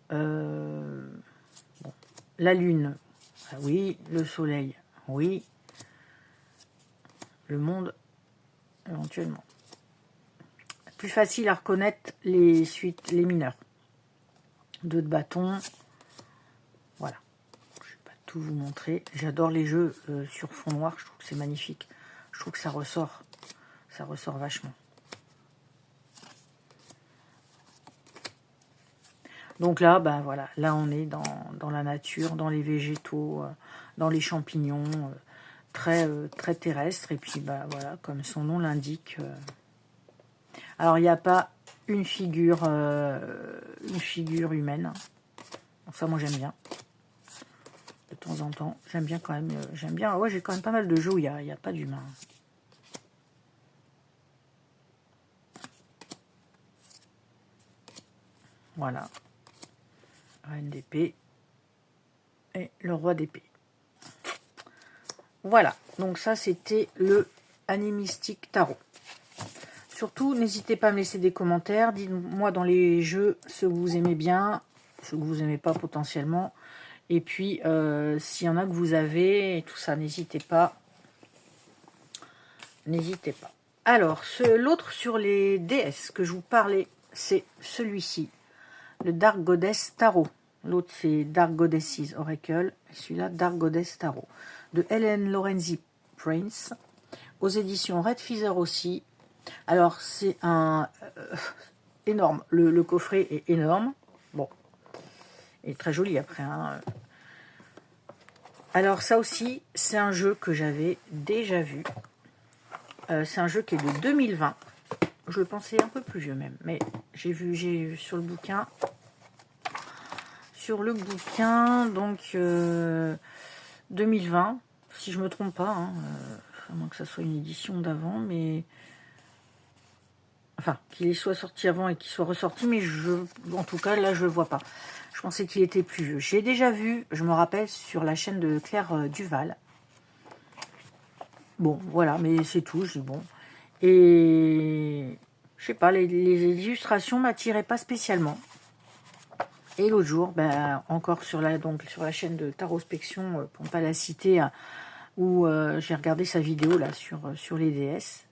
Bon, la lune, oui. Le soleil, oui. Le monde, éventuellement. Plus facile à reconnaître les suites, les mineurs. 2 de bâton. Voilà. Je ne vais pas tout vous montrer. J'adore les jeux sur fond noir. Je trouve que c'est magnifique. Je trouve que ça ressort. Ça ressort vachement. Donc là, ben voilà. Là, on est dans la nature, dans les végétaux, dans les champignons, très terrestre. Et puis, ben voilà, comme son nom l'indique. Alors, il n'y a pas une figure humaine. Donc ça, moi, j'aime bien. De temps en temps, j'aime bien quand même. J'aime bien. Ouais, j'ai quand même pas mal de jeux où il n'y a pas d'humain. Voilà. Reine d'épée. Et le roi d'épée. Voilà. Donc ça, c'était le Animistic Tarot. Surtout, n'hésitez pas à me laisser des commentaires. Dites-moi dans les jeux ce que vous aimez bien, ce que vous n'aimez pas potentiellement. Et puis, s'il y en a que vous avez, et tout ça, n'hésitez pas. N'hésitez pas. Alors, l'autre sur les déesses que je vous parlais, c'est celui-ci. Le Dark Goddess Tarot. L'autre, c'est Dark Goddesses Oracle. Et celui-là, Dark Goddess Tarot. De Helen Lorenzi Prince. Aux éditions Red Feather aussi. Alors, c'est un énorme. Le coffret est énorme. Bon. Et très joli après. Hein. Alors, ça aussi, c'est un jeu que j'avais déjà vu. C'est un jeu qui est de 2020. Je le pensais un peu plus vieux même. Mais j'ai vu sur le bouquin. Donc 2020, si je me trompe pas. Hein, à moins que ça soit une édition d'avant, mais... Enfin, qu'il soit sorti avant et qu'il soit ressorti, mais en tout cas, là, je le vois pas. Je pensais qu'il était plus vieux. J'ai déjà vu, je me rappelle, sur la chaîne de Claire Duval. Bon, voilà, mais c'est tout, je dis bon. Et je sais pas, les illustrations m'attiraient pas spécialement. Et l'autre jour, ben, encore sur la chaîne de Tarospection, pour ne pas la citer, où j'ai regardé sa vidéo là sur les DS.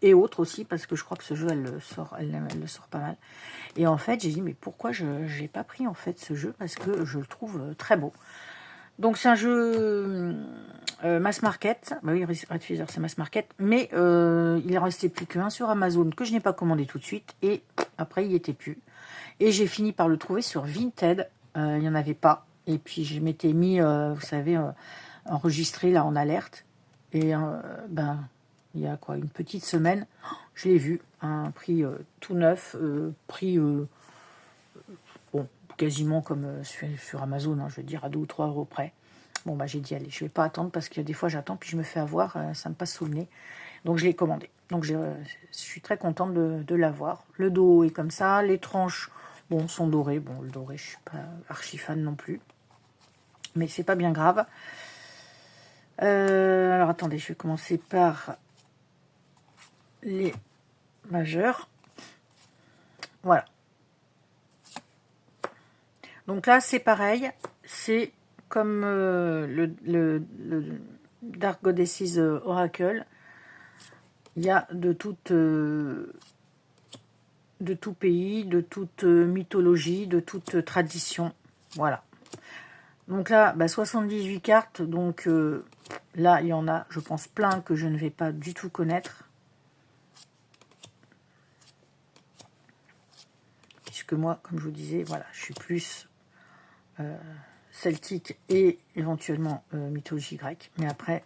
Et autres aussi, parce que je crois que ce jeu, elle le sort pas mal. Et en fait, j'ai dit, mais pourquoi je n'ai pas pris en fait ce jeu? Parce que je le trouve très beau. Donc c'est un jeu mass market. Bah oui, Red Feather, c'est mass market. Mais il en restait plus qu'un sur Amazon que je n'ai pas commandé tout de suite. Et après, il n'y était plus. Et j'ai fini par le trouver sur Vinted. Il n'y en avait pas. Et puis je m'étais mis, vous savez, enregistré là en alerte. Et ben... il y a quoi, une petite semaine, je l'ai vu à un prix tout neuf, prix bon, quasiment comme sur Amazon, hein, je veux dire à 2 ou 3 euros près. Bon, bah j'ai dit, allez, je vais pas attendre parce que des fois j'attends, puis je me fais avoir, ça me passe sous le nez. Donc je l'ai commandé. Donc je suis très contente de l'avoir. Le dos est comme ça, les tranches, bon, sont dorées. Bon, le doré, je suis pas archi fan non plus. Mais c'est pas bien grave. Alors attendez, je vais commencer par les majeurs. Voilà. Donc là, c'est pareil. C'est comme le Dark Goddesses Oracle. Il y a de tout pays, de toute mythologie, de toute tradition. Voilà. Donc là, 78 cartes. Donc là, il y en a, je pense, plein que je ne vais pas du tout connaître. Puisque moi, comme je vous disais, voilà, je suis plus celtique et éventuellement mythologie grecque. Mais après,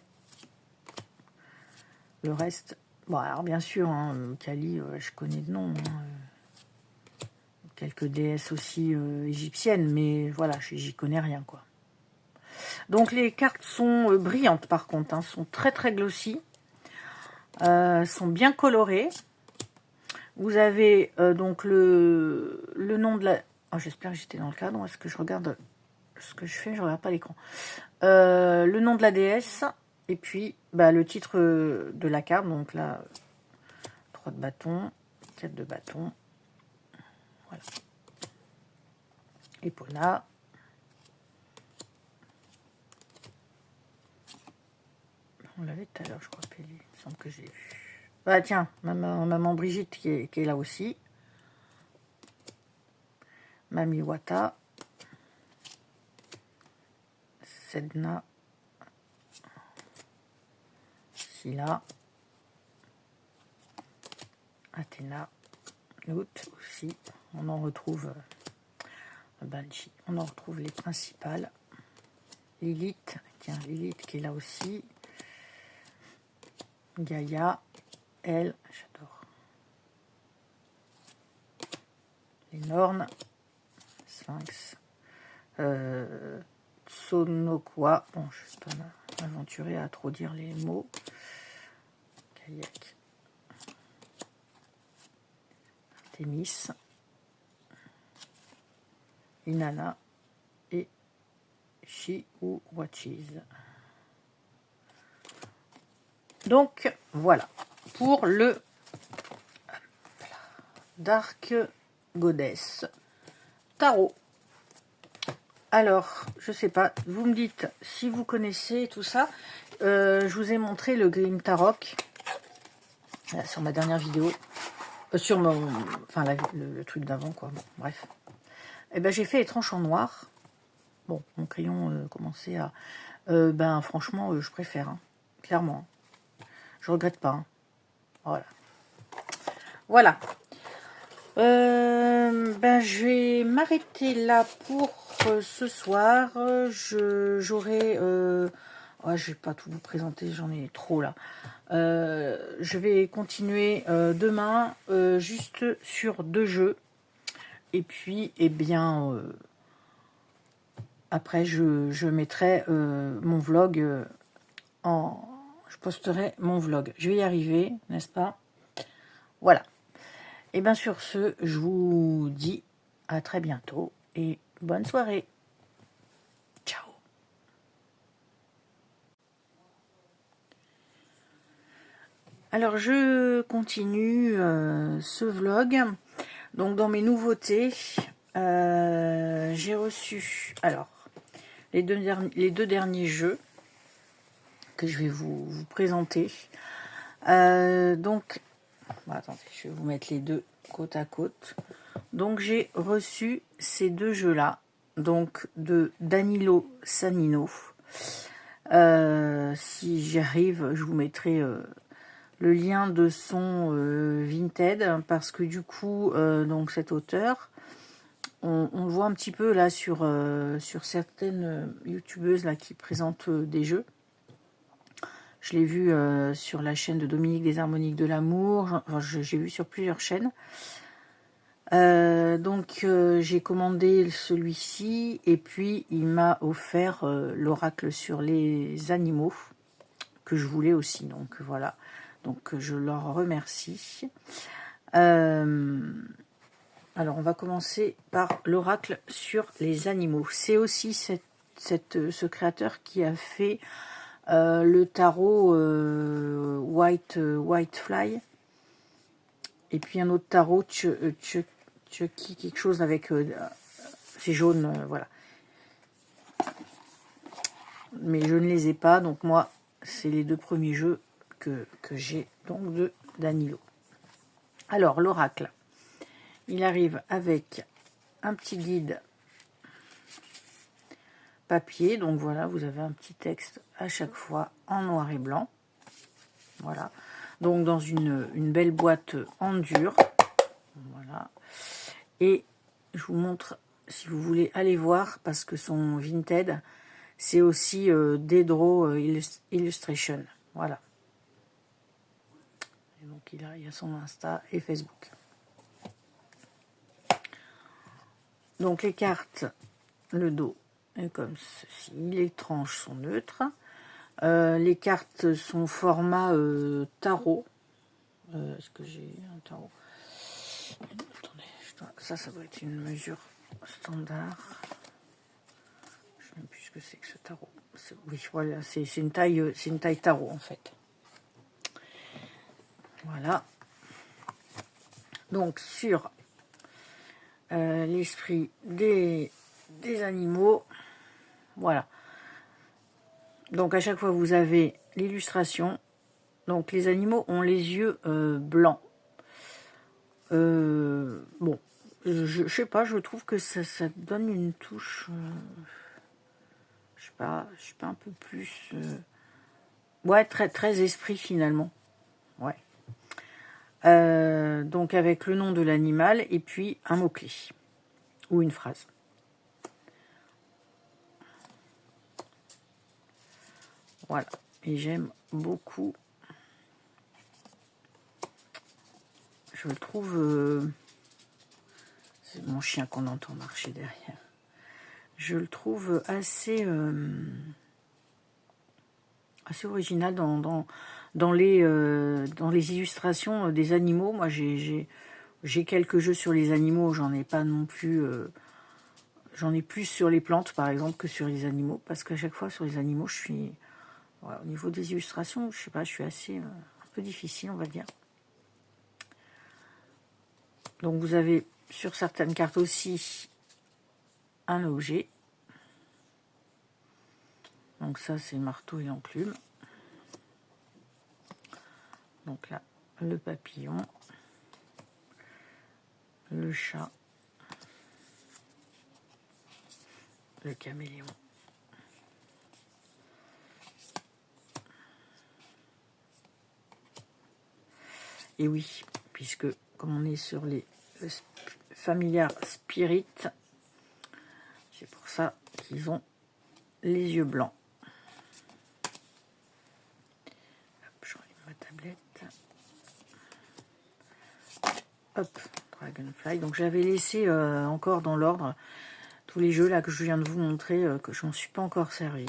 le reste, Bon, alors bien sûr, hein, Kali, je connais de nom. Hein, quelques déesses aussi égyptiennes, mais voilà, j'y connais rien, quoi. Donc les cartes sont brillantes, par contre, hein, sont très très glossy, sont bien colorées. Vous avez donc le nom de la... Oh, j'espère que j'étais dans le cadre. Est-ce que je regarde ce que je fais? Je regarde pas l'écran. Le nom de la déesse, et puis bah, le titre de la carte. Donc là, 3 de bâton, 4 de bâton. Voilà. Epona. On l'avait tout à l'heure, je crois, Pélu. Il me semble que j'ai vu. Ah tiens, maman Brigitte qui est là aussi. Mami Wata. Sedna. Scylla. Athéna. Nut aussi. On en retrouve Banshee. On en retrouve les principales. Lilith. Tiens, Lilith qui est là aussi. Gaïa. Elle. J'adore. Les Nornes. Sphinx. Tsonokwa. Bon, je ne vais pas m'aventurer à trop dire les mots. Kayak. Thémis. Inanna. Et Shiuwachiz. Donc, voilà. Pour le Dark Goddess Tarot. Alors, je sais pas, vous me dites si vous connaissez tout ça. Je vous ai montré le Grim Tarot sur ma dernière vidéo. Sur mon... Enfin, le truc d'avant, quoi. Bon, bref. Et ben, j'ai fait les tranches en noir. Bon, mon crayon commençait à... ben, franchement, je préfère, hein, clairement. Je regrette pas. Hein. Voilà. Voilà. Ben, je vais m'arrêter là pour ce soir. J'aurai... Oh, je vais pas tout vous présenter, j'en ai trop là. Je vais continuer demain juste sur 2 jeux. Et puis, eh bien, après, je mettrai mon vlog je posterai mon vlog. Je vais y arriver, n'est-ce pas? Voilà. Et bien sur ce, je vous dis à très bientôt et bonne soirée. Ciao. Alors je continue ce vlog. Donc dans mes nouveautés, j'ai reçu alors les deux derniers jeux que je vais vous présenter. Donc, bon, attendez, je vais vous mettre les deux côte à côte. Donc j'ai reçu ces 2 jeux-là, donc de Danilo Sanino. Si j'y arrive, je vous mettrai le lien de son Vinted, parce que du coup, donc cet auteur, on le voit un petit peu là sur certaines youtubeuses là qui présentent des jeux. Je l'ai vu sur la chaîne de Dominique des Harmoniques de l'Amour. J'ai vu sur plusieurs chaînes. Donc j'ai commandé celui-ci et puis il m'a offert l'oracle sur les animaux que je voulais aussi. Donc voilà. Donc je leur remercie. Alors on va commencer par l'oracle sur les animaux. C'est aussi ce créateur qui a fait le tarot White Fly, et puis un autre tarot Chucky, quelque chose avec c'est jaune, voilà. Mais je ne les ai pas, donc moi c'est les 2 premiers jeux que j'ai donc de Danilo. Alors l'oracle, il arrive avec un petit guide papier, donc voilà, vous avez un petit texte à chaque fois en noir et blanc. Voilà, donc dans une belle boîte en dur. Voilà, et je vous montre, si vous voulez aller voir, parce que son Vinted, c'est aussi Dedro Illustration. Voilà, Et donc il y a son Insta et Facebook. Donc les cartes, le dos est comme ceci, les tranches sont neutres. Les cartes sont format tarot. Est-ce que j'ai un tarot? Attendez, ça doit être une mesure standard. Je ne sais même plus ce que c'est que ce tarot. Oui, voilà, c'est une taille tarot en fait. Voilà. Donc sur l'esprit des animaux, voilà. Donc à chaque fois vous avez l'illustration. Donc les animaux ont les yeux blancs. Bon, je sais pas, je trouve que ça donne une touche. Je sais pas un peu plus. Ouais, très très esprit finalement. Ouais. Donc avec le nom de l'animal et puis un mot-clé ou une phrase. Voilà. Et j'aime beaucoup. Je le trouve. C'est mon chien qu'on entend marcher derrière. Je le trouve assez original dans les illustrations des animaux. Moi, j'ai quelques jeux sur les animaux. J'en ai pas non plus. J'en ai plus sur les plantes, par exemple, que sur les animaux, parce qu'à chaque fois sur les animaux, je suis au niveau des illustrations, je sais pas, je suis assez un peu difficile, on va dire. Donc vous avez sur certaines cartes aussi un objet. Donc ça, c'est le marteau et l'enclume. Donc là, le papillon, le chat, le caméléon. Et oui, puisque comme on est sur les familiar spirit, c'est pour ça qu'ils ont les yeux blancs. Hop, je relis ma tablette. Hop, Dragonfly. Donc j'avais laissé encore dans l'ordre tous les jeux là que je viens de vous montrer, que je m'en suis pas encore servi.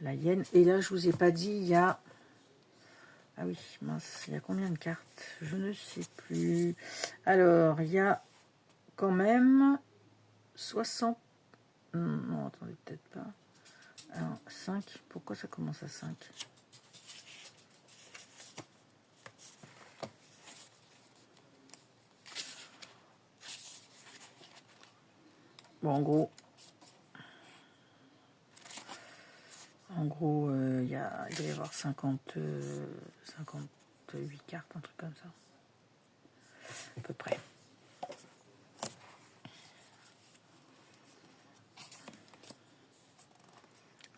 La hyène. Et là, je vous ai pas dit, il y a... Ah oui, mince, il y a combien de cartes? Je ne sais plus. Alors, il y a quand même 60... Non, attendez, peut-être pas. Alors, 5. Pourquoi ça commence à 5? Bon, en gros, il doit y avoir 58 cartes, un truc comme ça. À peu près.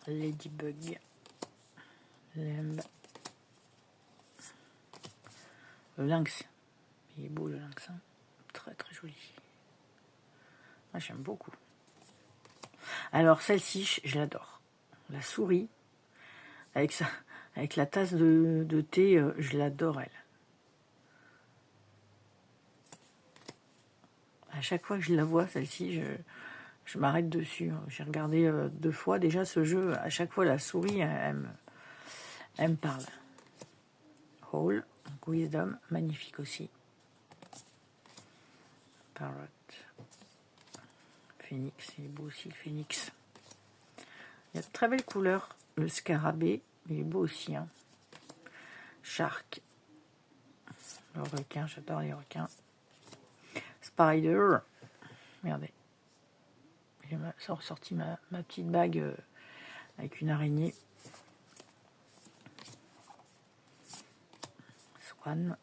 Ladybug. Lamb. Le lynx. Il est beau le lynx. Hein, très très joli. Moi j'aime beaucoup. Alors celle-ci, je l'adore. La souris, avec la tasse de thé, je l'adore elle. À chaque fois que je la vois, celle-ci, je m'arrête dessus. J'ai regardé 2 fois déjà ce jeu. À chaque fois, la souris, elle me parle. Hall, donc Wisdom, magnifique aussi. Parrot. Phoenix, il est beau aussi le phoenix. Il y a de très belles couleurs. Le scarabée, il est beau aussi. Hein. Shark. Le requin, j'adore les requins. Spider. Regardez. J'ai ressorti ma petite bague avec une araignée. Swan.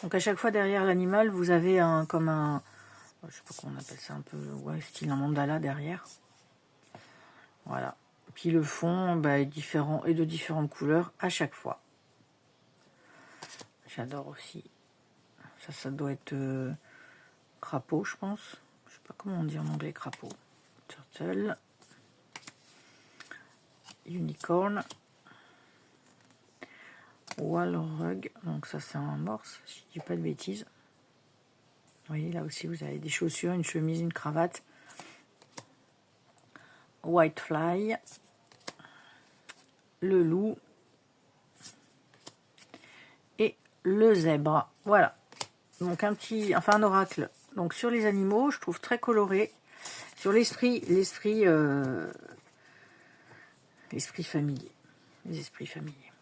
Donc à chaque fois derrière l'animal, vous avez comme un... Je sais pas comment on appelle ça, un peu... Ouais, style un mandala derrière. Voilà. Puis le fond est différent et de différentes couleurs à chaque fois. J'adore aussi. Ça doit être crapaud, je pense. Je sais pas comment on dit en anglais crapaud. Turtle. unicorn. Wall rug, donc ça c'est en morse, si je dis pas de bêtises. Vous voyez, là aussi vous avez des chaussures, une chemise, une cravate. White fly, le loup et le zèbre. Voilà, donc un oracle. Donc sur les animaux, je trouve très coloré. Sur l'esprit familier, les esprits familiers.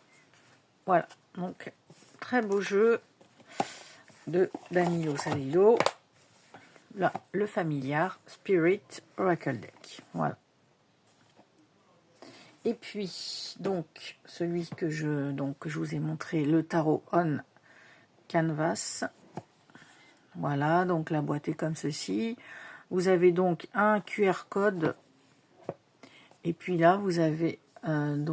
Voilà, donc très beau jeu de Danilo Salillo. Là, le familiar Spirit Oracle Deck. Voilà. Et puis, donc, celui que je vous ai montré, le tarot on canvas. Voilà, donc la boîte est comme ceci. Vous avez donc un QR code. Et puis là, vous avez une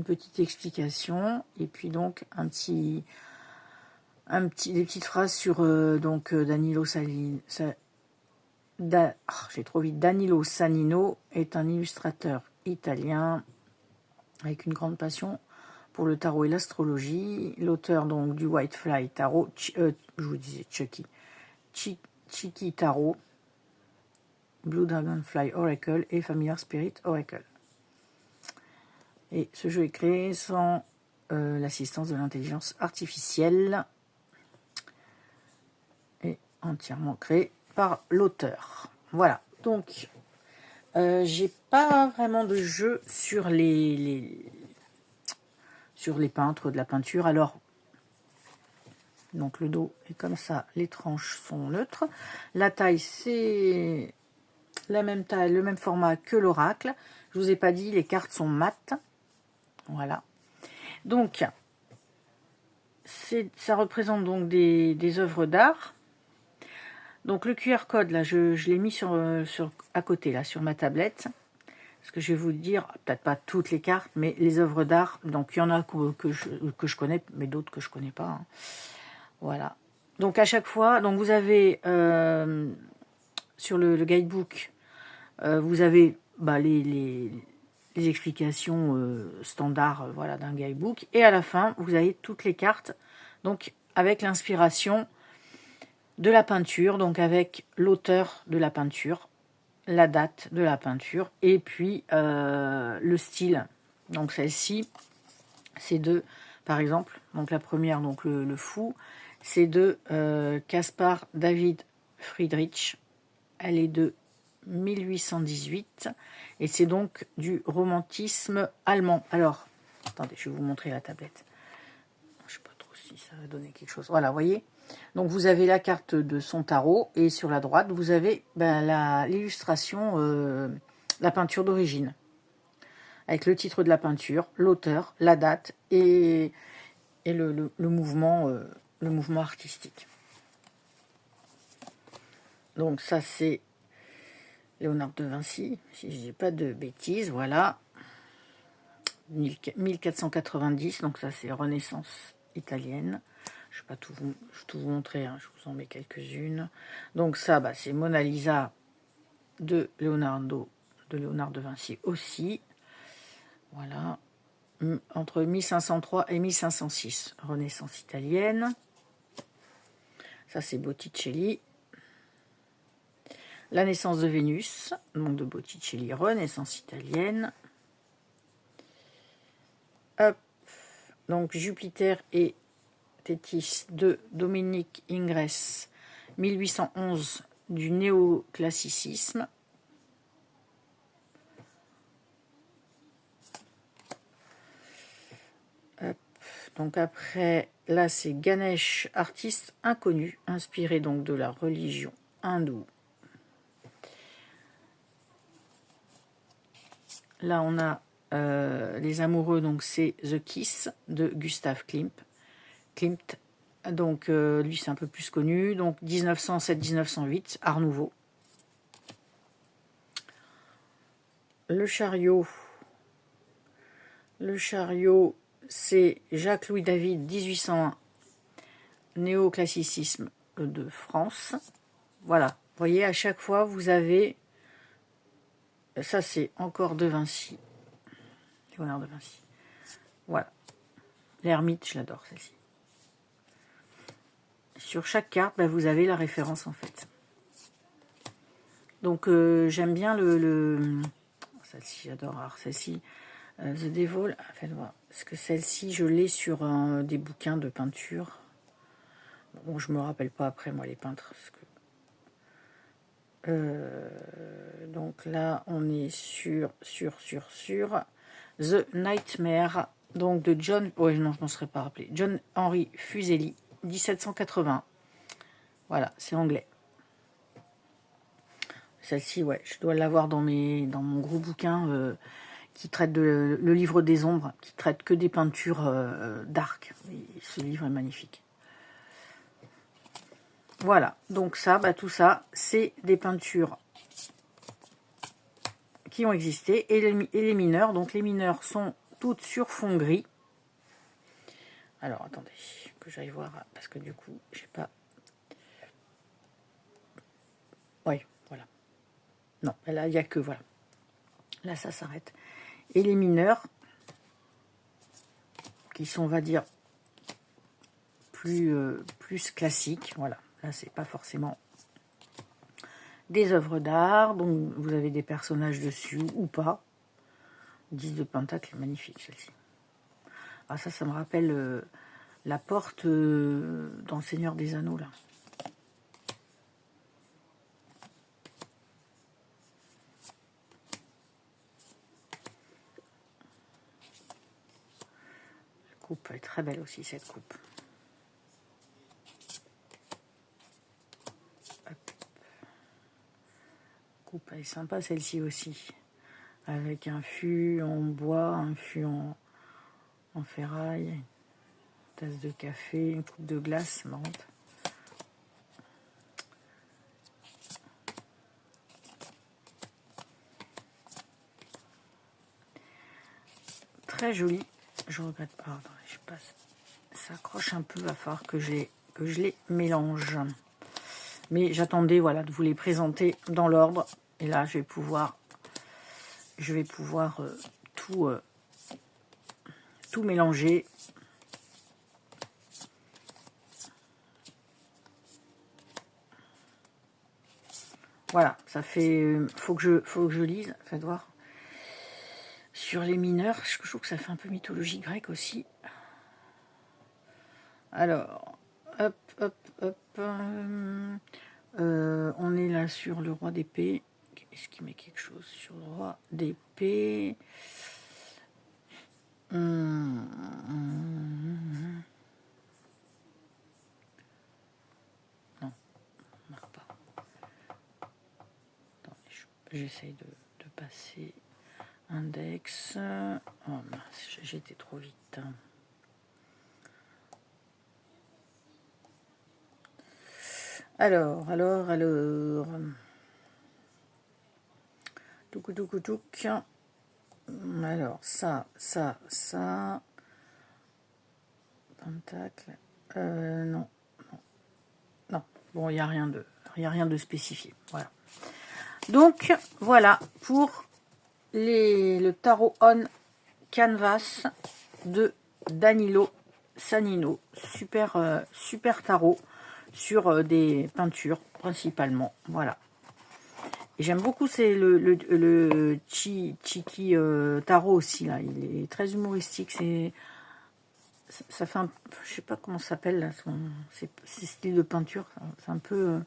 petite explication. Et puis donc, des petites phrases sur Danilo Salino. J'ai trop vite. Danilo Sanino est un illustrateur italien avec une grande passion pour le tarot et l'astrologie. L'auteur donc du White Fly Tarot, je vous disais Chiki Tarot, Blue Dragonfly Oracle et Familiar Spirit Oracle. Et ce jeu est créé sans l'assistance de l'intelligence artificielle et entièrement créé par l'auteur. Voilà, donc j'ai pas vraiment de jeu sur les peintres de la peinture. Alors, donc le dos est comme ça, les tranches sont neutres. La taille, c'est la même taille, le même format que l'oracle. Je vous ai pas dit, les cartes sont mates. Voilà. Donc, ça représente donc des œuvres d'art. Donc le QR code, là, je l'ai mis à côté, là, sur ma tablette. Parce que je vais vous dire, peut-être pas toutes les cartes, mais les œuvres d'art. Donc il y en a que je connais, mais d'autres que je connais pas. Hein. Voilà. Donc à chaque fois, donc vous avez sur le guidebook, vous avez les explications standards voilà, d'un guidebook. Et à la fin, vous avez toutes les cartes, donc avec l'inspiration de la peinture, donc avec l'auteur de la peinture, la date de la peinture, et puis le style. Donc celle-ci, c'est de, par exemple, donc la première, donc le fou, c'est de Caspar David Friedrich. Elle est de 1818 et c'est donc du romantisme allemand. Alors, attendez, je vais vous montrer la tablette. Je sais pas trop si ça va donner quelque chose. Voilà, vous voyez. Donc vous avez la carte de son tarot et sur la droite, vous avez l'illustration, la peinture d'origine. Avec le titre de la peinture, l'auteur, la date et le mouvement artistique. Donc ça c'est Léonard de Vinci, si je dis pas de bêtises, voilà. 1490, donc ça c'est Renaissance italienne. Je ne vais pas tout vous montrer, hein, je vous en mets quelques-unes. Donc ça, c'est Mona Lisa de Léonard de Vinci aussi. Voilà. Entre 1503 et 1506, Renaissance italienne. Ça c'est Botticelli. La naissance de Vénus, donc de Botticelli, Renaissance italienne. Hop. Donc Jupiter et Tétis de Dominique Ingres, 1811, du néoclassicisme. Hop. Donc après, là c'est Ganesh, artiste inconnu, inspiré donc de la religion hindoue. Là on a les amoureux, donc c'est The Kiss de Gustav Klimt. Donc lui c'est un peu plus connu, donc 1907-1908, Art Nouveau. Le chariot, c'est Jacques-Louis David, 1801, néoclassicisme de France. Voilà, vous voyez, à chaque fois vous avez, ça c'est encore de Vinci. Léonard de Vinci. Voilà. L'ermite, je l'adore, celle-ci. Sur chaque carte, bah, vous avez la référence, en fait. Donc, j'aime bien celle-ci, j'adore. Alors, celle-ci, The Devil, faites voir. Parce que celle-ci, je l'ai sur des bouquins de peinture. Bon, je me rappelle pas après, moi, les peintres. Parce que... donc là, on est sur The Nightmare, donc de John... Ouais, non, je m'en serais pas rappelé. John Henry Fuseli, 1780. Voilà, c'est anglais. Celle-ci, ouais, je dois l'avoir dans mon gros bouquin qui traite le livre des ombres, qui traite que des peintures dark. Et ce livre est magnifique. Voilà, donc ça, bah, tout ça, c'est des peintures qui ont existé. Et les mineurs, donc les mineurs sont toutes sur fond gris. Alors, attendez, que j'aille voir, parce que du coup, je sais pas... Oui, voilà. Non, là, il n'y a que, voilà. Là, ça s'arrête. Et les mineurs, qui sont, on va dire, plus classiques, voilà. Là, c'est pas forcément des œuvres d'art, donc vous avez des personnages dessus ou pas. 10 de pentacle, magnifique celle-ci. Ah, ça me rappelle la porte dans le Seigneur des Anneaux, là. La coupe est très belle aussi, cette coupe. Hop. Coupe, elle est sympa celle-ci aussi. Avec un fût en bois, un fût en ferraille, une tasse de café, une coupe de glace, marrante. Très joli. Je regrette pas. Attendez, je passe. Ça accroche un peu, il va falloir que je les mélange. Mais j'attendais, voilà, de vous les présenter dans l'ordre. Et là, je vais pouvoir tout mélanger. Voilà, ça fait... faut que je lise, faites voir. Sur les mineurs, je trouve que ça fait un peu mythologie grecque aussi. Alors, hop, hop, hop. On est là sur le roi d'épée. Est-ce qu'il met quelque chose sur le roi d'épée? Non, on ne marque pas. J'essaye de passer index. Oh mince, j'étais trop vite. Alors. Touc. Alors, ça. Pentacle. Non. Bon, il n'y a rien de spécifié. Voilà. Donc, voilà pour le tarot on canvas de Danilo Sanino. Super tarot sur des peintures principalement. Voilà. Et j'aime beaucoup, c'est le Chiki tarot aussi, là. Il est très humoristique. Ça fait un... Je sais pas comment ça s'appelle, là. Ces styles de peinture. C'est un peu...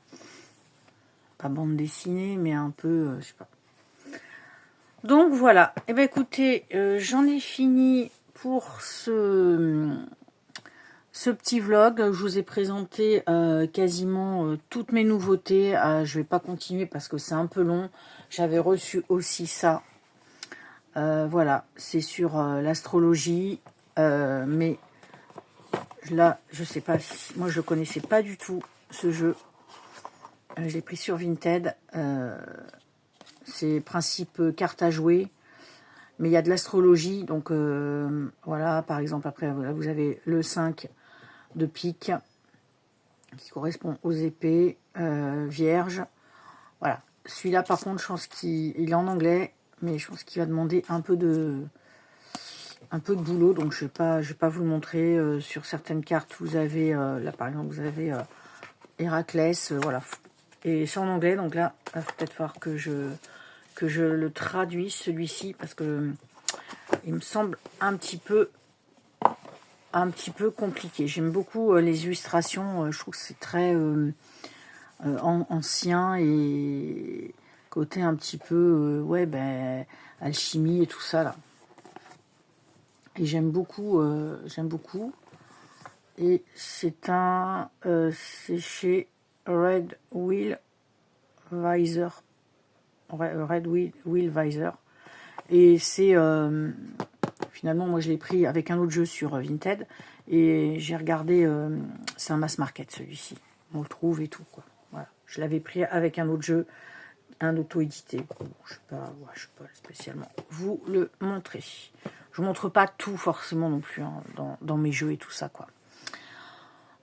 pas bande dessinée, mais un peu... je sais pas. Donc, voilà. Eh bien, écoutez, j'en ai fini pour ce petit vlog. Je vous ai présenté quasiment toutes mes nouveautés. Je vais pas continuer parce que c'est un peu long. J'avais reçu aussi ça. Voilà, c'est sur l'astrologie. Mais là, je sais pas si... Moi, je connaissais pas du tout ce jeu. Je l'ai pris sur Vinted. C'est principe carte à jouer. Mais il y a de l'astrologie. Donc, voilà, par exemple, après, vous avez le 5 de pique qui correspond aux épées vierges. Voilà. Celui-là, par contre, je pense qu'il est en anglais, mais je pense qu'il va demander un peu de un peu de boulot, donc je vais pas vous le montrer. Sur certaines cartes, vous avez, là par exemple, vous avez Héraclès, voilà. Et c'est en anglais, donc là, il va peut-être falloir que je le traduise, celui-ci, parce que il me semble un petit peu compliqué. J'aime beaucoup les illustrations, je trouve que c'est très ancien et côté un petit peu, ouais, ben, alchimie et tout ça, là. Et j'aime beaucoup, Et c'est c'est chez Red Wheel Visor. Red Wheel Visor. Et c'est, finalement, moi je l'ai pris avec un autre jeu sur Vinted. Et j'ai regardé, c'est un mass market celui-ci. On le trouve et tout, quoi. Voilà. Je l'avais pris avec un autre jeu, un auto-édité. Bon, je ne vais pas spécialement vous le montrer. Je ne montre pas tout forcément non plus, hein, dans mes jeux et tout ça, quoi.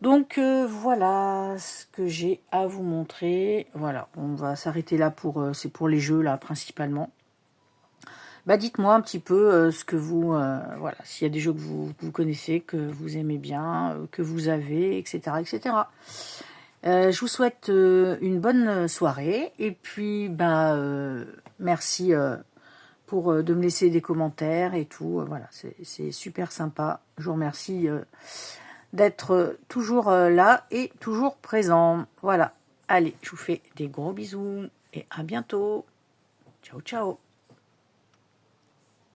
Donc voilà ce que j'ai à vous montrer. Voilà, on va s'arrêter là c'est pour les jeux là principalement. Bah dites-moi un petit peu ce que vous voilà, s'il y a des jeux que vous connaissez, que vous aimez bien, que vous avez, etc., etc. Je vous souhaite une bonne soirée et puis bah merci de me laisser des commentaires et tout. Voilà, c'est super sympa. Je vous remercie d'être toujours là et toujours présent. Voilà. Allez, je vous fais des gros bisous et à bientôt. Ciao, ciao.